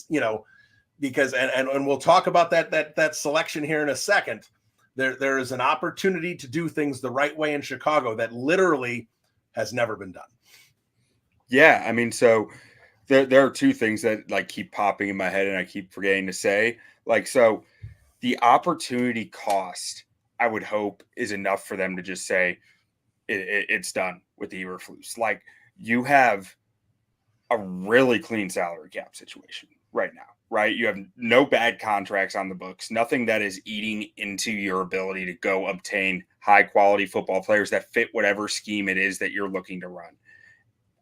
because, and we'll talk about that selection here in a second. There is an opportunity to do things the right way in Chicago that literally has never been done. Yeah, I mean, so there are 2 things that like keep popping in my head and I keep forgetting to say. Like, so the opportunity cost, I would hope, is enough for them to just say, it's done with Eberflus. Like, you have a really clean salary cap situation right now, right? You have no bad contracts on the books, nothing that is eating into your ability to go obtain high quality football players that fit whatever scheme it is that you're looking to run.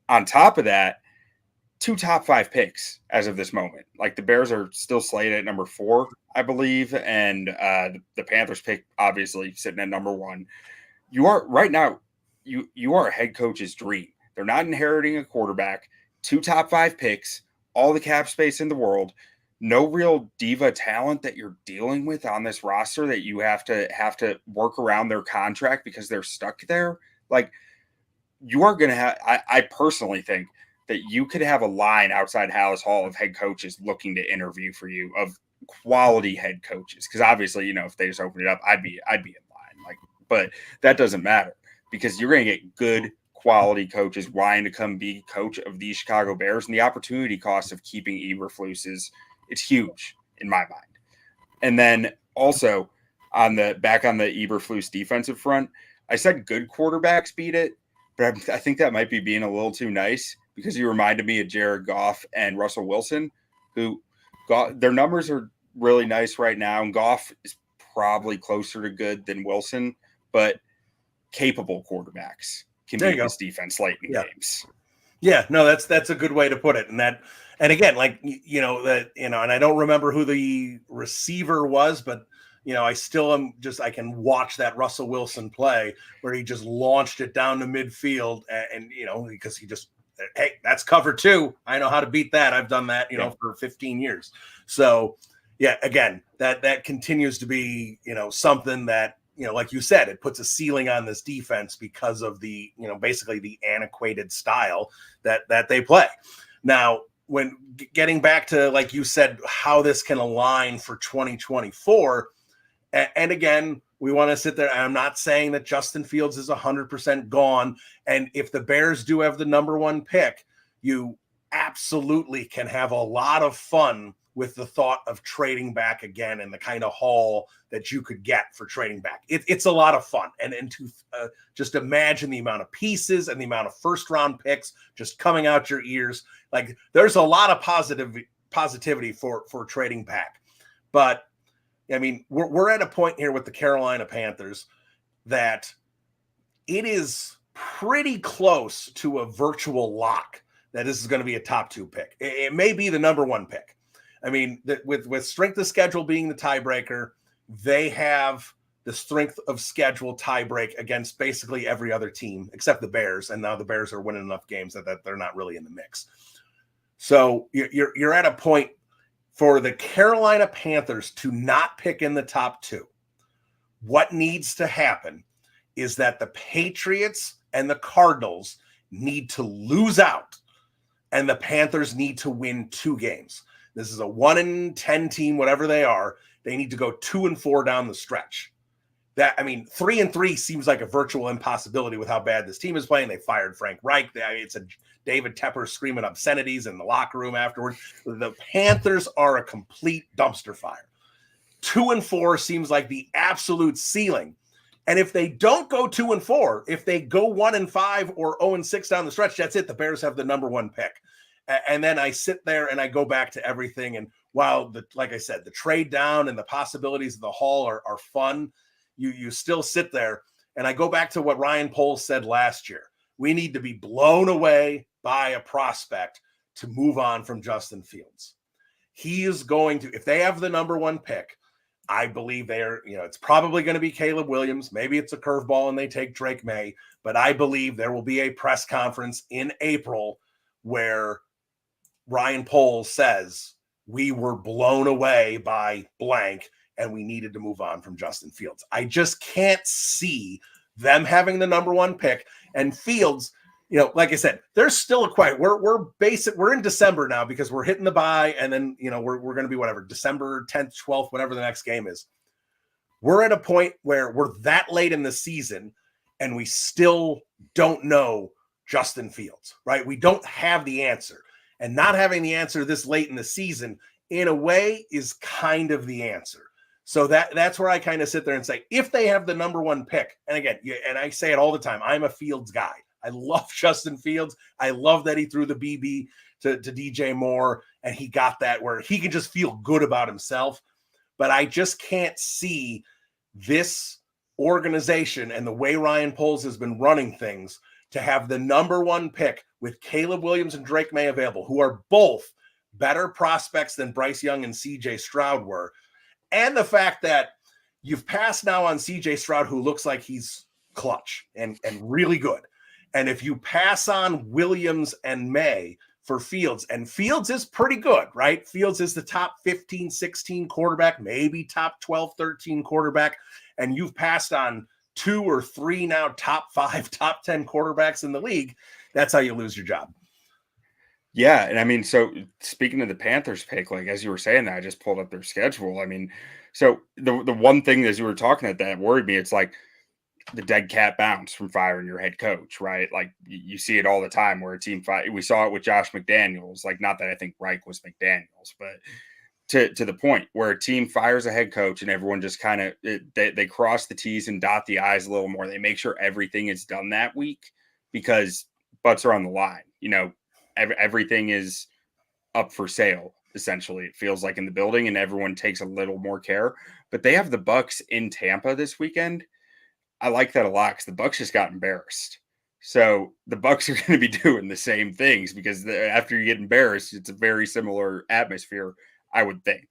On top of that, 2 top 5 picks as of this moment. Like, the Bears are still slated at number 4, I believe, and the Panthers pick obviously sitting at number 1. You are right now, you are a head coach's dream. They're not inheriting a quarterback, 2 top 5 picks, all the cap space in the world, no real diva talent that you're dealing with on this roster that you have to work around their contract because they're stuck there. Like, you are going to have, I personally think that you could have a line outside Hallis Hall of head coaches looking to interview for you, of quality head coaches. Because obviously, if they just open it up, I'd be in line. Like, but that doesn't matter because you're going to get good quality coaches wanting to come be coach of the Chicago Bears, and the opportunity cost of keeping Eberflus it's huge in my mind. And then also on the Eberflus defensive front, I said good quarterbacks beat it, but I think that might be being a little too nice, because you reminded me of Jared Goff and Russell Wilson, who their numbers are really nice right now. And Goff is probably closer to good than Wilson, but capable quarterbacks can beat this defense late in games. Yeah, no, that's a good way to put it. And again, like, and I don't remember who the receiver was, but I still I can watch that Russell Wilson play where he just launched it down to midfield, and because he just, hey, that's cover 2. I know how to beat that. I've done that, for 15 years. So yeah, again, that continues to be, something that, like you said, it puts a ceiling on this defense because of the, basically the antiquated style that they play. Now, when getting back to, like you said, how this can align for 2024, and again, we want to sit there. I'm not saying that Justin Fields is 100% gone. And if the Bears do have the number 1 pick, you absolutely can have a lot of fun with the thought of trading back again and the kind of haul that you could get for trading back. It's a lot of fun. And to just imagine the amount of pieces and the amount of first-round picks just coming out your ears. Like, there's a lot of positivity for trading back. But I mean, we're at a point here with the Carolina Panthers that it is pretty close to a virtual lock that this is going to be a top 2 pick. It may be the number 1 pick. I mean, with strength of schedule being the tiebreaker, they have the strength of schedule tiebreak against basically every other team except the Bears. And now the Bears are winning enough games that they're not really in the mix. So you're at a point for the Carolina Panthers to not pick in the top 2. What needs to happen is that the Patriots and the Cardinals need to lose out, and the Panthers need to win 2 games. This is a 1-10 team, whatever they are. They need to go 2-4 down the stretch. 3-3 seems like a virtual impossibility with how bad this team is playing. They fired Frank Reich. It's a David Tepper screaming obscenities in the locker room afterwards. The Panthers are a complete dumpster fire. 2-4 seems like the absolute ceiling. And if they don't go 2-4, if they go 1-5 or 0-6 down the stretch, that's it. The Bears have the number 1 pick. And then I sit there and I go back to everything. And while, like I said, the trade down and the possibilities of the haul are fun, you still sit there. And I go back to what Ryan Poles said last year. We need to be blown away by a prospect to move on from Justin Fields. He is going to, if they have the number 1 pick, I believe it's probably going to be Caleb Williams. Maybe it's a curveball and they take Drake May, but I believe there will be a press conference in April where Ryan Poles says, we were blown away by blank and we needed to move on from Justin Fields. I just can't see them having the number 1 pick, and Fields, like I said, there's still a quiet. We're in December now because we're hitting the bye, and then we're going to be whatever, December 10th, 12th, whatever the next game is. We're at a point where we're that late in the season and we still don't know Justin Fields, right? We don't have the answer, and not having the answer this late in the season in a way is kind of the answer. So that's where I kind of sit there and say, if they have the number one pick, and again, and I say it all the time, I'm a Fields guy. I love Justin Fields. I love that he threw the BB to DJ Moore, and he got that where he can just feel good about himself. But I just can't see this organization and the way Ryan Poles has been running things to have the number one pick with Caleb Williams and Drake May available, who are both better prospects than Bryce Young and CJ Stroud were. And the fact that you've passed now on CJ Stroud, who looks like he's clutch and really good. And if you pass on Williams and May for Fields, and Fields is pretty good, right? Fields is the top 15, 16 quarterback, maybe top 12, 13 quarterback. And you've passed on 2 or 3 now top 5, top 10 quarterbacks in the league. That's how you lose your job. Yeah, and I mean, so speaking of the Panthers pick, like as you were saying that, I just pulled up their schedule. I mean, so the one thing as you were talking that worried me, it's like the dead cat bounce from firing your head coach, right? Like you see it all the time where a team fight. We saw it with Josh McDaniels. Like, not that I think Reich was McDaniels, but to the point where a team fires a head coach and everyone just kind of they cross the T's and dot the I's a little more. They make sure everything is done that week because butts are on the line. You know, everything is up for sale. Essentially, it feels like in the building, and everyone takes a little more care. But they have the Bucs in Tampa this weekend. I like that a lot because the Bucs just got embarrassed. So the Bucs are going to be doing the same things because after you get embarrassed, it's a very similar atmosphere, I would think.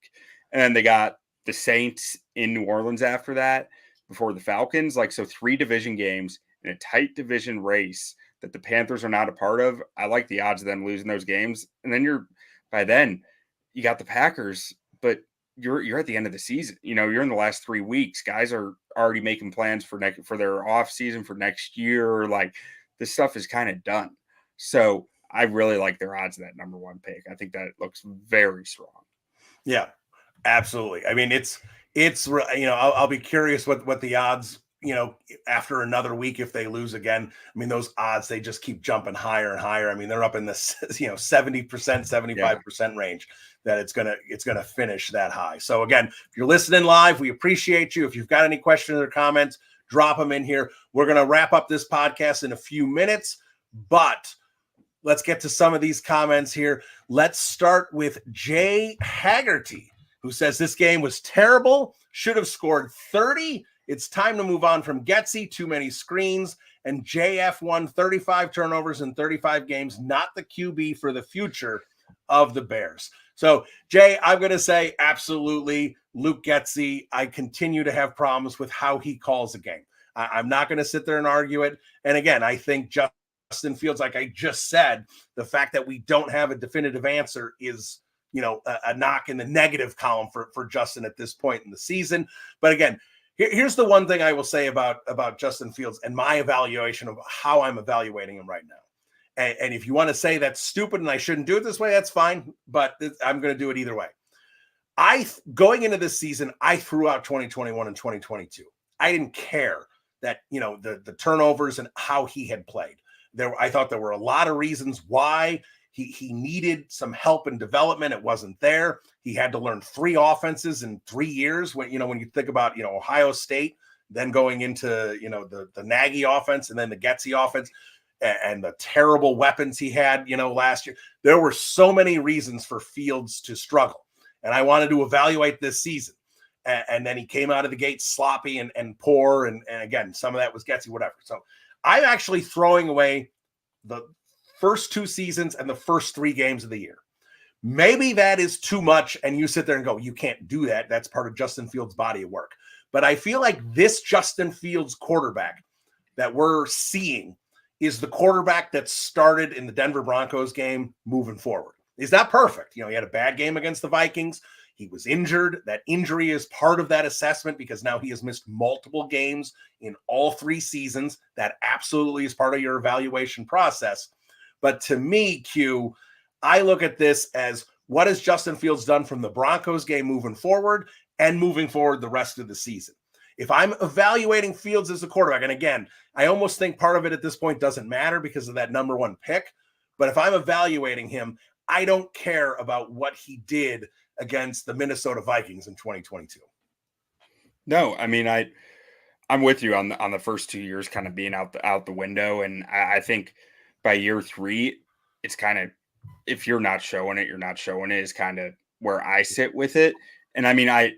And then they got the Saints in New Orleans after that, before the Falcons. Like, so 3 division games in a tight division race that the Panthers are not a part of. I like the odds of them losing those games. And then by then you got the Packers, but you're at the end of the season. You know, you're in the last 3 weeks. Guys are already making plans for their off season for next year. Like, this stuff is kind of done. So I really like their odds of that number one pick. I think that looks very strong. Yeah, absolutely. I mean, it's I'll be curious what the odds, after another week, if they lose again. I mean, those odds, they just keep jumping higher and higher. I mean, they're up in the 70%, 75% range that it's gonna finish that high. So again, if you're listening live, we appreciate you. If you've got any questions or comments, drop them in here. We're gonna wrap up this podcast in a few minutes, but let's get to some of these comments here. Let's start with Jay Haggerty, who says this game was terrible, should have scored 30. It's time to move on from Getsy, too many screens, and JF won 35 turnovers in 35 games, not the QB for the future of the Bears. So, Jay, I'm going to say absolutely Luke Getsy. I continue to have problems with how he calls a game. I'm not going to sit there and argue it. And again, I think Justin Fields, like I just said, the fact that we don't have a definitive answer is, a knock in the negative column for Justin at this point in the season. But again, here's the one thing I will say about Justin Fields and my evaluation of how I'm evaluating him right now. And if you want to say that's stupid and I shouldn't do it this way, that's fine. But I'm going to do it either way. Going into this season, I threw out 2021 and 2022. I didn't care that, the turnovers and how he had played. I thought there were a lot of reasons why he needed some help and development. It wasn't there. He had to learn 3 offenses in 3 years. When you think about, Ohio State, then going into, the Nagy offense and then the Getsy offense and the terrible weapons he had, last year. There were so many reasons for Fields to struggle. And I wanted to evaluate this season. And then he came out of the gate sloppy and poor. And again, some of that was Getsy, whatever. So I'm actually throwing away the first 2 seasons and the first 3 games of the year. Maybe that is too much, and you sit there and go, you can't do that. That's part of Justin Fields' body of work. But I feel like this Justin Fields quarterback that we're seeing is the quarterback that started in the Denver Broncos game moving forward. He's not perfect. He had a bad game against the Vikings. He was injured. That injury is part of that assessment because now he has missed multiple games in all 3 seasons. That absolutely is part of your evaluation process. But to me, Q, I look at this as what has Justin Fields done from the Broncos game moving forward and moving forward the rest of the season. If I'm evaluating Fields as a quarterback, and again, I almost think part of it at this point doesn't matter because of that number 1 pick. But if I'm evaluating him, I don't care about what he did against the Minnesota Vikings in 2022. No, I mean, I'm with you on the first 2 years kind of being out the window, and I think by year three, it's kind of, if you're not showing it, you're not showing it, is kind of where I sit with it. And I mean, I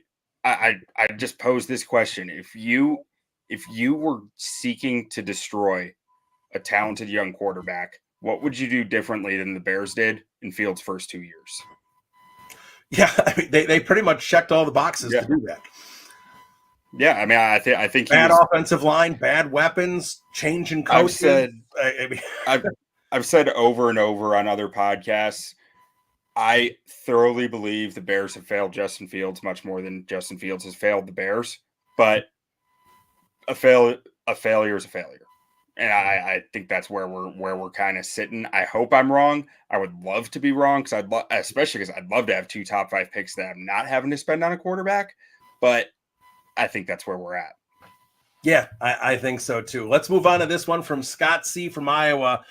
just pose this question: if you were seeking to destroy a talented young quarterback, what would you do differently than the Bears did in Fields' first 2 years? Yeah, I mean, they pretty much checked all the boxes Yeah, to do that. yeah. I mean, I think he Bad was. offensive line, bad weapons, changing I've coaches. said I mean, I've I've said over and over on other podcasts, I thoroughly believe the Bears have failed Justin Fields much more than Justin Fields has failed the Bears. But a failure is a failure. And I think that's where we're kind of sitting. I hope I'm wrong. I would love to be wrong because especially because I'd love to have 2 top 5 picks that I'm not having to spend on a quarterback. But I think that's where we're at. yeah, I think so too. Let's move on to this one from Scott C. from Iowa.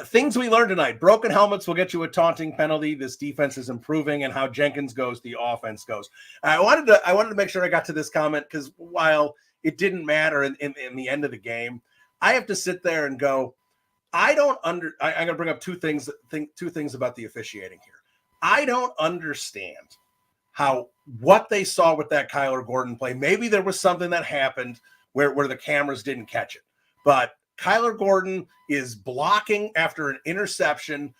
Things we learned tonight: broken helmets will get you a taunting penalty. This defense is improving, and how Jenkins goes, the offense goes. I wanted to make sure I got to this comment because while it didn't matter in the end of the game, I have to sit there and go, I'm going to bring up two things about the officiating here. I don't understand what they saw with that Kyler Gordon play. Maybe there was something that happened where the cameras didn't catch it, but Kyler Gordon is blocking after an interception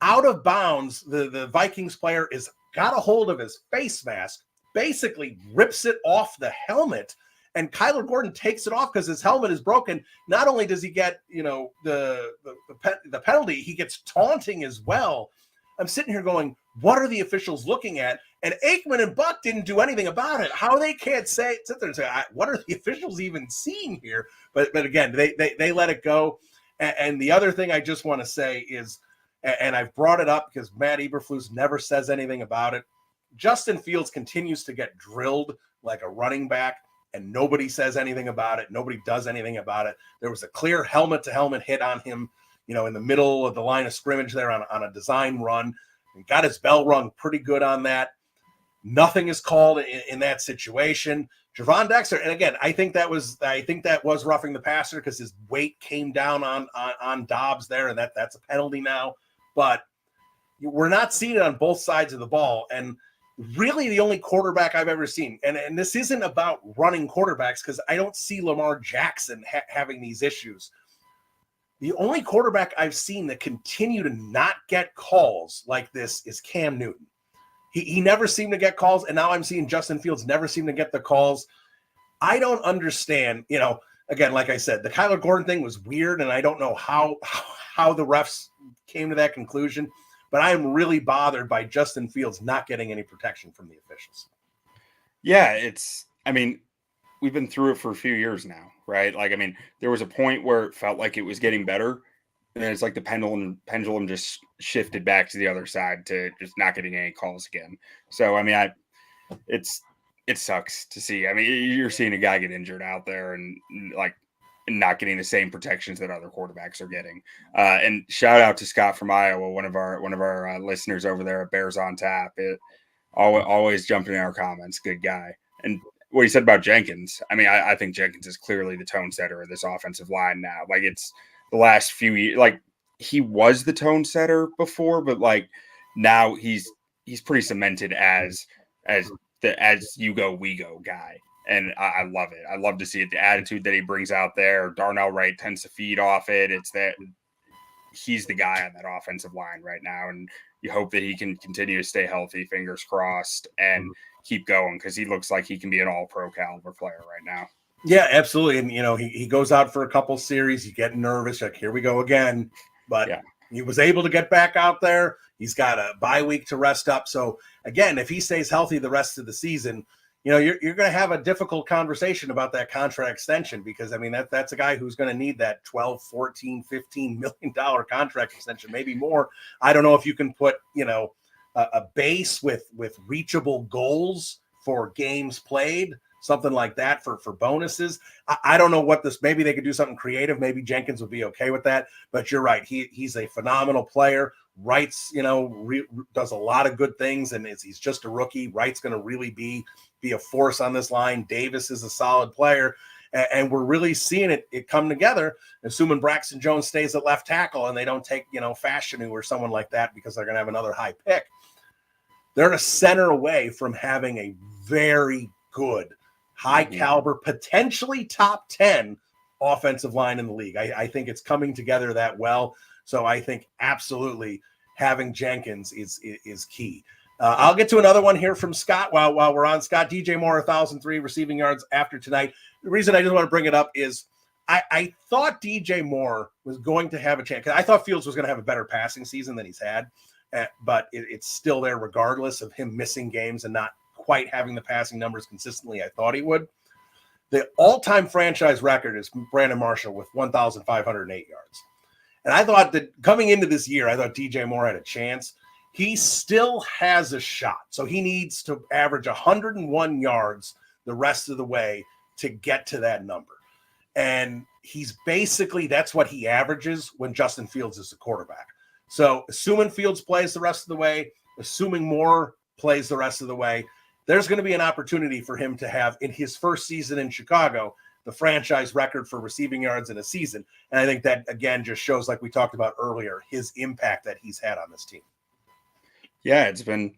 out of bounds. The Vikings player is got a hold of his face mask, basically rips it off the helmet, and Kyler Gordon takes it off because his helmet is broken. Not only does he get, the penalty, he gets taunting as well. I'm sitting here going, what are the officials looking at? And Aikman and Buck didn't do anything about it. How they can't sit there and say, what are the officials even seeing here? But again, they let it go. And the other thing I just want to say is, and I've brought it up because Matt Eberflus never says anything about it, Justin Fields continues to get drilled like a running back, and nobody says anything about it. Nobody does anything about it. There was a clear helmet-to-helmet hit on him, in the middle of the line of scrimmage there on a design run. And got his bell rung pretty good on that. Nothing is called in that situation. Javon Dexter, and again, I think that was roughing the passer because his weight came down on Dobbs there, and that's a penalty now. But we're not seeing it on both sides of the ball. And really the only quarterback I've ever seen, and this isn't about running quarterbacks because I don't see Lamar Jackson having these issues. The only quarterback I've seen that continue to not get calls like this is Cam Newton. He never seemed to get calls, and now I'm seeing Justin Fields never seem to get the calls. I don't understand. Again, like I said, the Kyler Gordon thing was weird, and I don't know how the refs came to that conclusion, but I am really bothered by Justin Fields not getting any protection from the officials. Yeah, we've been through it for a few years now, right? There was a point where it felt like it was getting better, and then it's like the pendulum just shifted back to the other side to just not getting any calls again. So, it sucks to see. You're seeing a guy get injured out there and not getting the same protections that other quarterbacks are getting. And shout out to Scott from Iowa, one of our listeners over there at Bears on Tap. Always jumping in our comments. Good guy. And what he said about Jenkins, I think Jenkins is clearly the tone setter of this offensive line now. It's the last few years, he was the tone setter before, but now he's pretty cemented as you go, we go guy. And I love it. I love to see it. The attitude that he brings out there. Darnell Wright tends to feed off it. It's that he's the guy on that offensive line right now. And you hope that he can continue to stay healthy, fingers crossed, and keep going because he looks like he can be an all-pro caliber player right now. Yeah, absolutely. And, he goes out for a couple series. He's getting nervous. Like, here we go again. But he was able to get back out there. He's got a bye week to rest up. So, again, if he stays healthy the rest of the season, you're going to have a difficult conversation about that contract extension because, that's a guy who's going to need that $12, $14, $15 million contract extension, maybe more. I don't know if you can put, a base with reachable goals for games played, something like that for bonuses. I don't know what this, maybe they could do something creative. Maybe Jenkins would be okay with that, but you're right. He's a phenomenal player. Wright's, does a lot of good things, and he's just a rookie. Wright's going to really be a force on this line. Davis is a solid player, and we're really seeing it come together, assuming Braxton Jones stays at left tackle and they don't take, Fashanu or someone like that because they're going to have another high pick. They're a center away from having a very good, high caliber, potentially top 10 offensive line in the league. I think it's coming together that well. So I think absolutely having Jenkins is key. I'll get to another one here from Scott while we're on. Scott, DJ Moore, 1,003 receiving yards after tonight. The reason I just want to bring it up is I thought DJ Moore was going to have a chance. I thought Fields was going to have a better passing season than he's had, but it's still there regardless of him missing games and not quite having the passing numbers consistently I thought he would. The all-time franchise record is Brandon Marshall with 1,508 yards. And I thought that coming into this year, I thought DJ Moore had a chance. He still has a shot. So he needs to average 101 yards the rest of the way to get to that number. And he's basically, that's what he averages when Justin Fields is the quarterback. So assuming Fields plays the rest of the way, assuming Moore plays the rest of the way, there's going to be an opportunity for him to have, in his first season in Chicago, the franchise record for receiving yards in a season. And I think that, again, just shows, like we talked about earlier, his impact that he's had on this team. Yeah, it's been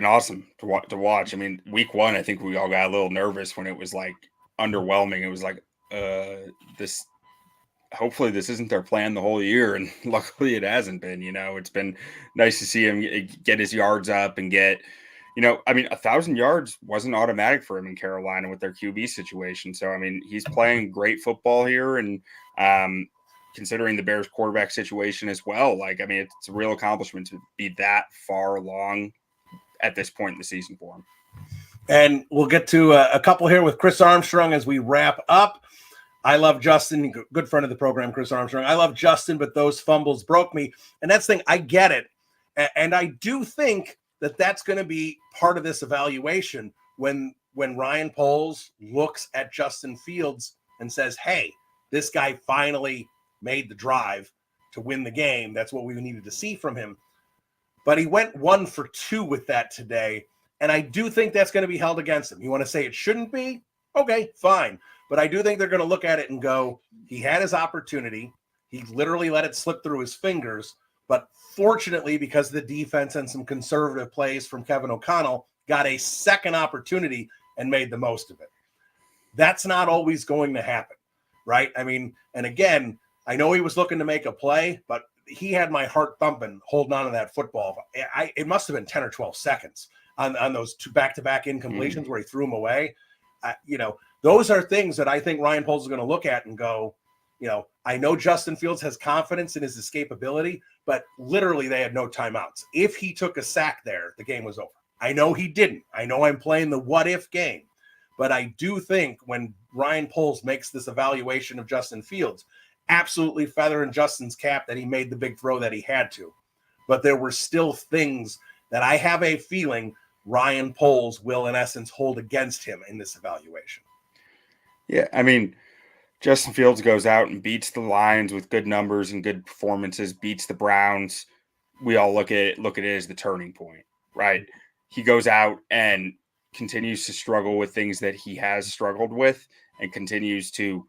awesome to watch. I mean, week one, I think we all got a little nervous when it was like underwhelming. It was like, hopefully this isn't their plan the whole year. And luckily it hasn't been, it's been nice to see him get his yards up and get, 1,000 yards wasn't automatic for him in Carolina with their QB situation. So, he's playing great football here. And considering the Bears quarterback situation as well, it's a real accomplishment to be that far along at this point in the season for him. And we'll get to a couple here with Chris Armstrong as we wrap up. I love Justin, good friend of the program, Chris Armstrong. I love Justin, but those fumbles broke me. And that's the thing, I get it. And I do think that that's going to be part of this evaluation when Ryan Poles looks at Justin Fields and says, hey, this guy finally made the drive to win the game. That's what we needed to see from him. But he went 1 for 2 with that today. And I do think that's going to be held against him. You want to say it shouldn't be? Okay, fine. But I do think they're going to look at it and go, he had his opportunity. He literally let it slip through his fingers. But fortunately, because of the defense and some conservative plays from Kevin O'Connell, got a second opportunity and made the most of it. That's not always going to happen, right? And again, I know he was looking to make a play, but he had my heart thumping holding on to that football. It must have been 10 or 12 seconds on those two back-to-back incompletions where he threw them away. Those are things that I think Ryan Poles is going to look at and go, I know Justin Fields has confidence in his escapability, but literally they had no timeouts. If he took a sack there, the game was over. I know he didn't. I know I'm playing the what-if game, but I do think when Ryan Poles makes this evaluation of Justin Fields, absolutely feathering Justin's cap that he made the big throw that he had to. But there were still things that I have a feeling Ryan Poles will, in essence, hold against him in this evaluation. Yeah, Justin Fields goes out and beats the Lions with good numbers and good performances, beats the Browns. We all look at it as the turning point, right? He goes out and continues to struggle with things that he has struggled with and continues to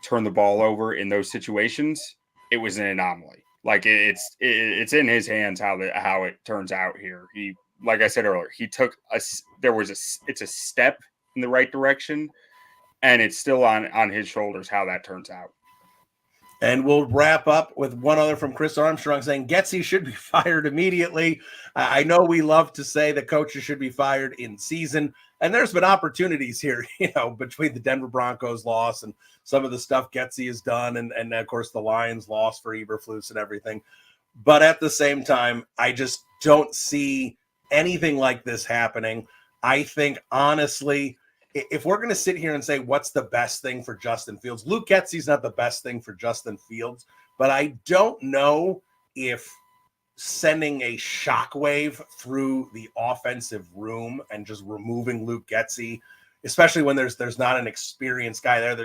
turn the ball over in those situations. It was an anomaly. It's in his hands how it turns out here. He, like I said earlier, it's a step in the right direction. And it's still on his shoulders how that turns out. And we'll wrap up with one other from Chris Armstrong saying Getsy should be fired immediately. I know we love to say that coaches should be fired in season. And there's been opportunities here, between the Denver Broncos loss and some of the stuff Getsy has done. And of course, the Lions loss for Eberflus and everything. But at the same time, I just don't see anything like this happening. I think, honestly, if we're going to sit here and say what's the best thing for Justin Fields, Luke Getsy's not the best thing for Justin Fields, but I don't know if sending a shockwave through the offensive room and just removing Luke Getsy, especially when there's not an experienced guy there,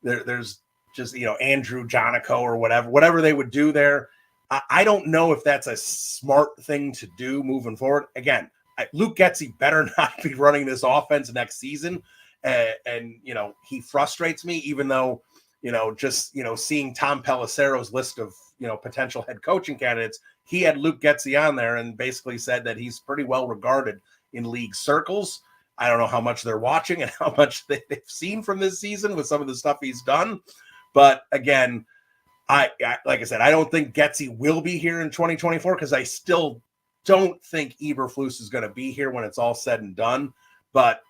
there's just Andrew Jonico or whatever they would do there. I don't know if that's a smart thing to do moving forward. Again, Luke Getsy better not be running this offense next season. And he frustrates me, even though, just, seeing Tom Pelissero's list of, potential head coaching candidates, he had Luke Getsy on there and basically said that he's pretty well regarded in league circles. I don't know how much they're watching and how much they've seen from this season with some of the stuff he's done. But again, I like I said, I don't think Getsy will be here in 2024 because I still don't think Eberflus is going to be here when it's all said and done. But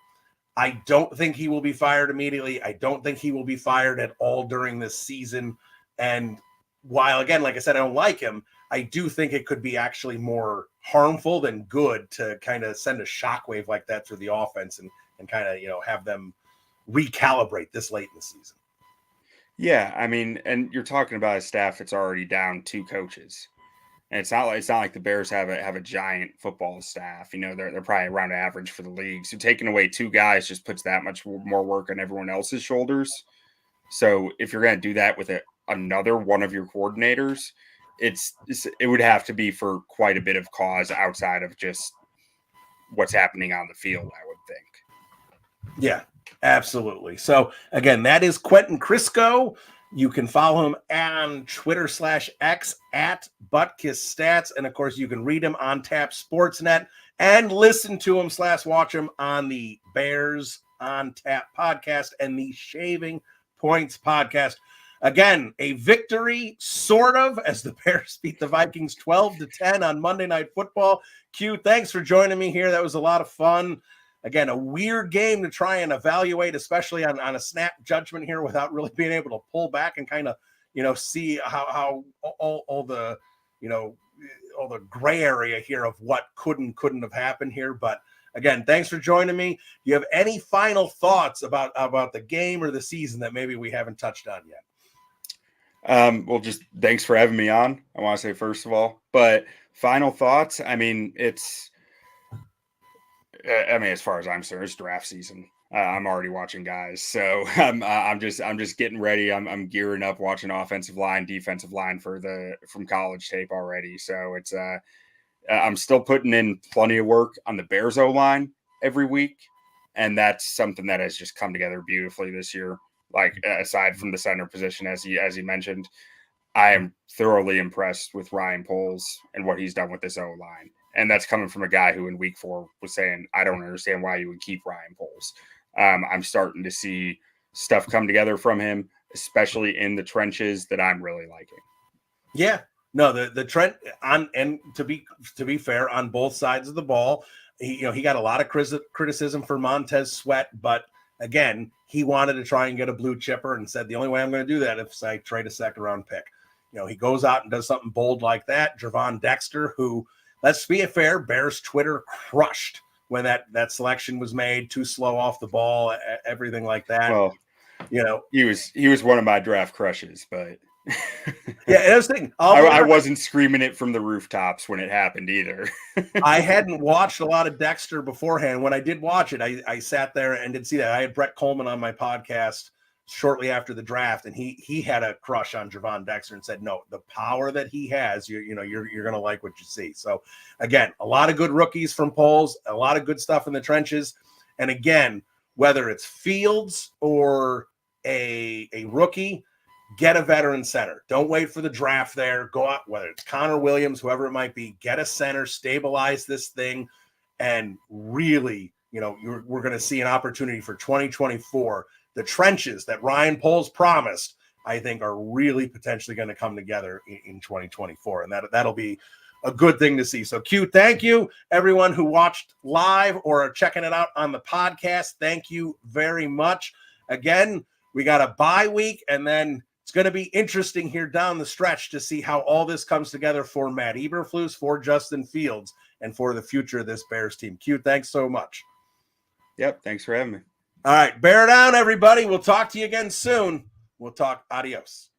I don't think he will be fired immediately. I don't think he will be fired at all during this season. And while, again, like I said, I don't like him, I do think it could be actually more harmful than good to kind of send a shockwave like that through the offense and kind of, have them recalibrate this late in the season. Yeah, I mean, and you're talking about a staff that's already down 2 coaches. And it's not like the Bears have a giant football staff. They're probably around average for the league. So taking away 2 guys just puts that much more work on everyone else's shoulders. So if you're going to do that with another one of your coordinators, it would have to be for quite a bit of cause outside of just what's happening on the field, I would think. Yeah, absolutely. So again, that is Quinten Krzysko. You can follow him on Twitter/X at ButkusStats. And of course, you can read him on Tap Sportsnet and listen to him /watch him on the Bears on Tap podcast and the Shaving Points podcast. Again, a victory, sort of, as the Bears beat the Vikings 12-10 on Monday Night Football. Q, thanks for joining me here. That was a lot of fun. Again, a weird game to try and evaluate, especially on a snap judgment here without really being able to pull back and kind of, see how all the, all the gray area here of what couldn't have happened here. But again, thanks for joining me. Do you have any final thoughts about the game or the season that maybe we haven't touched on yet? Well, just thanks for having me on, I want to say, first of all. But final thoughts, I mean, as far as I'm concerned, it's draft season. I'm already watching guys, so I'm just getting ready. I'm gearing up, watching offensive line, defensive line from college tape already. So it's I'm still putting in plenty of work on the Bears O-line every week, and that's something that has just come together beautifully this year. Like, aside from the center position, as he mentioned, I am thoroughly impressed with Ryan Poles and what he's done with this O-line. And that's coming from a guy who in week 4 was saying, I don't understand why you would keep Ryan Poles. I'm starting to see stuff come together from him, especially in the trenches, that I'm really liking. Yeah, no, the trend on, and to be fair, on both sides of the ball, he got a lot of criticism for Montez Sweat, but again, he wanted to try and get a blue chipper and said, the only way I'm going to do that is I trade a 2nd round pick. He goes out and does something bold like that. Javon Dexter, who, let's be fair, Bears Twitter crushed when that selection was made, too slow off the ball, everything like that. Well, he was one of my draft crushes, but yeah, and I was thinking, I wasn't screaming it from the rooftops when it happened either. I hadn't watched a lot of Dexter beforehand. When I did watch it, I sat there and did see that. I had Brett Coleman on my podcast shortly after the draft, and he had a crush on Javon Dexter and said, no, the power that he has, you're going to like what you see. So again, a lot of good rookies from Poles, a lot of good stuff in the trenches. And again, whether it's Fields or a rookie, get a veteran center. Don't wait for the draft there. Go out, whether it's Connor Williams, whoever it might be, get a center, stabilize this thing, and really, we're going to see an opportunity for 2024. The trenches that Ryan Poles promised, I think, are really potentially going to come together in 2024, and that'll be a good thing to see. So, Q, thank you, everyone who watched live or are checking it out on the podcast. Thank you very much. Again, we got a bye week, and then it's going to be interesting here down the stretch to see how all this comes together for Matt Eberflus, for Justin Fields, and for the future of this Bears team. Q, thanks so much. Yep, thanks for having me. All right, bear down, everybody. We'll talk to you again soon. We'll talk. Adios.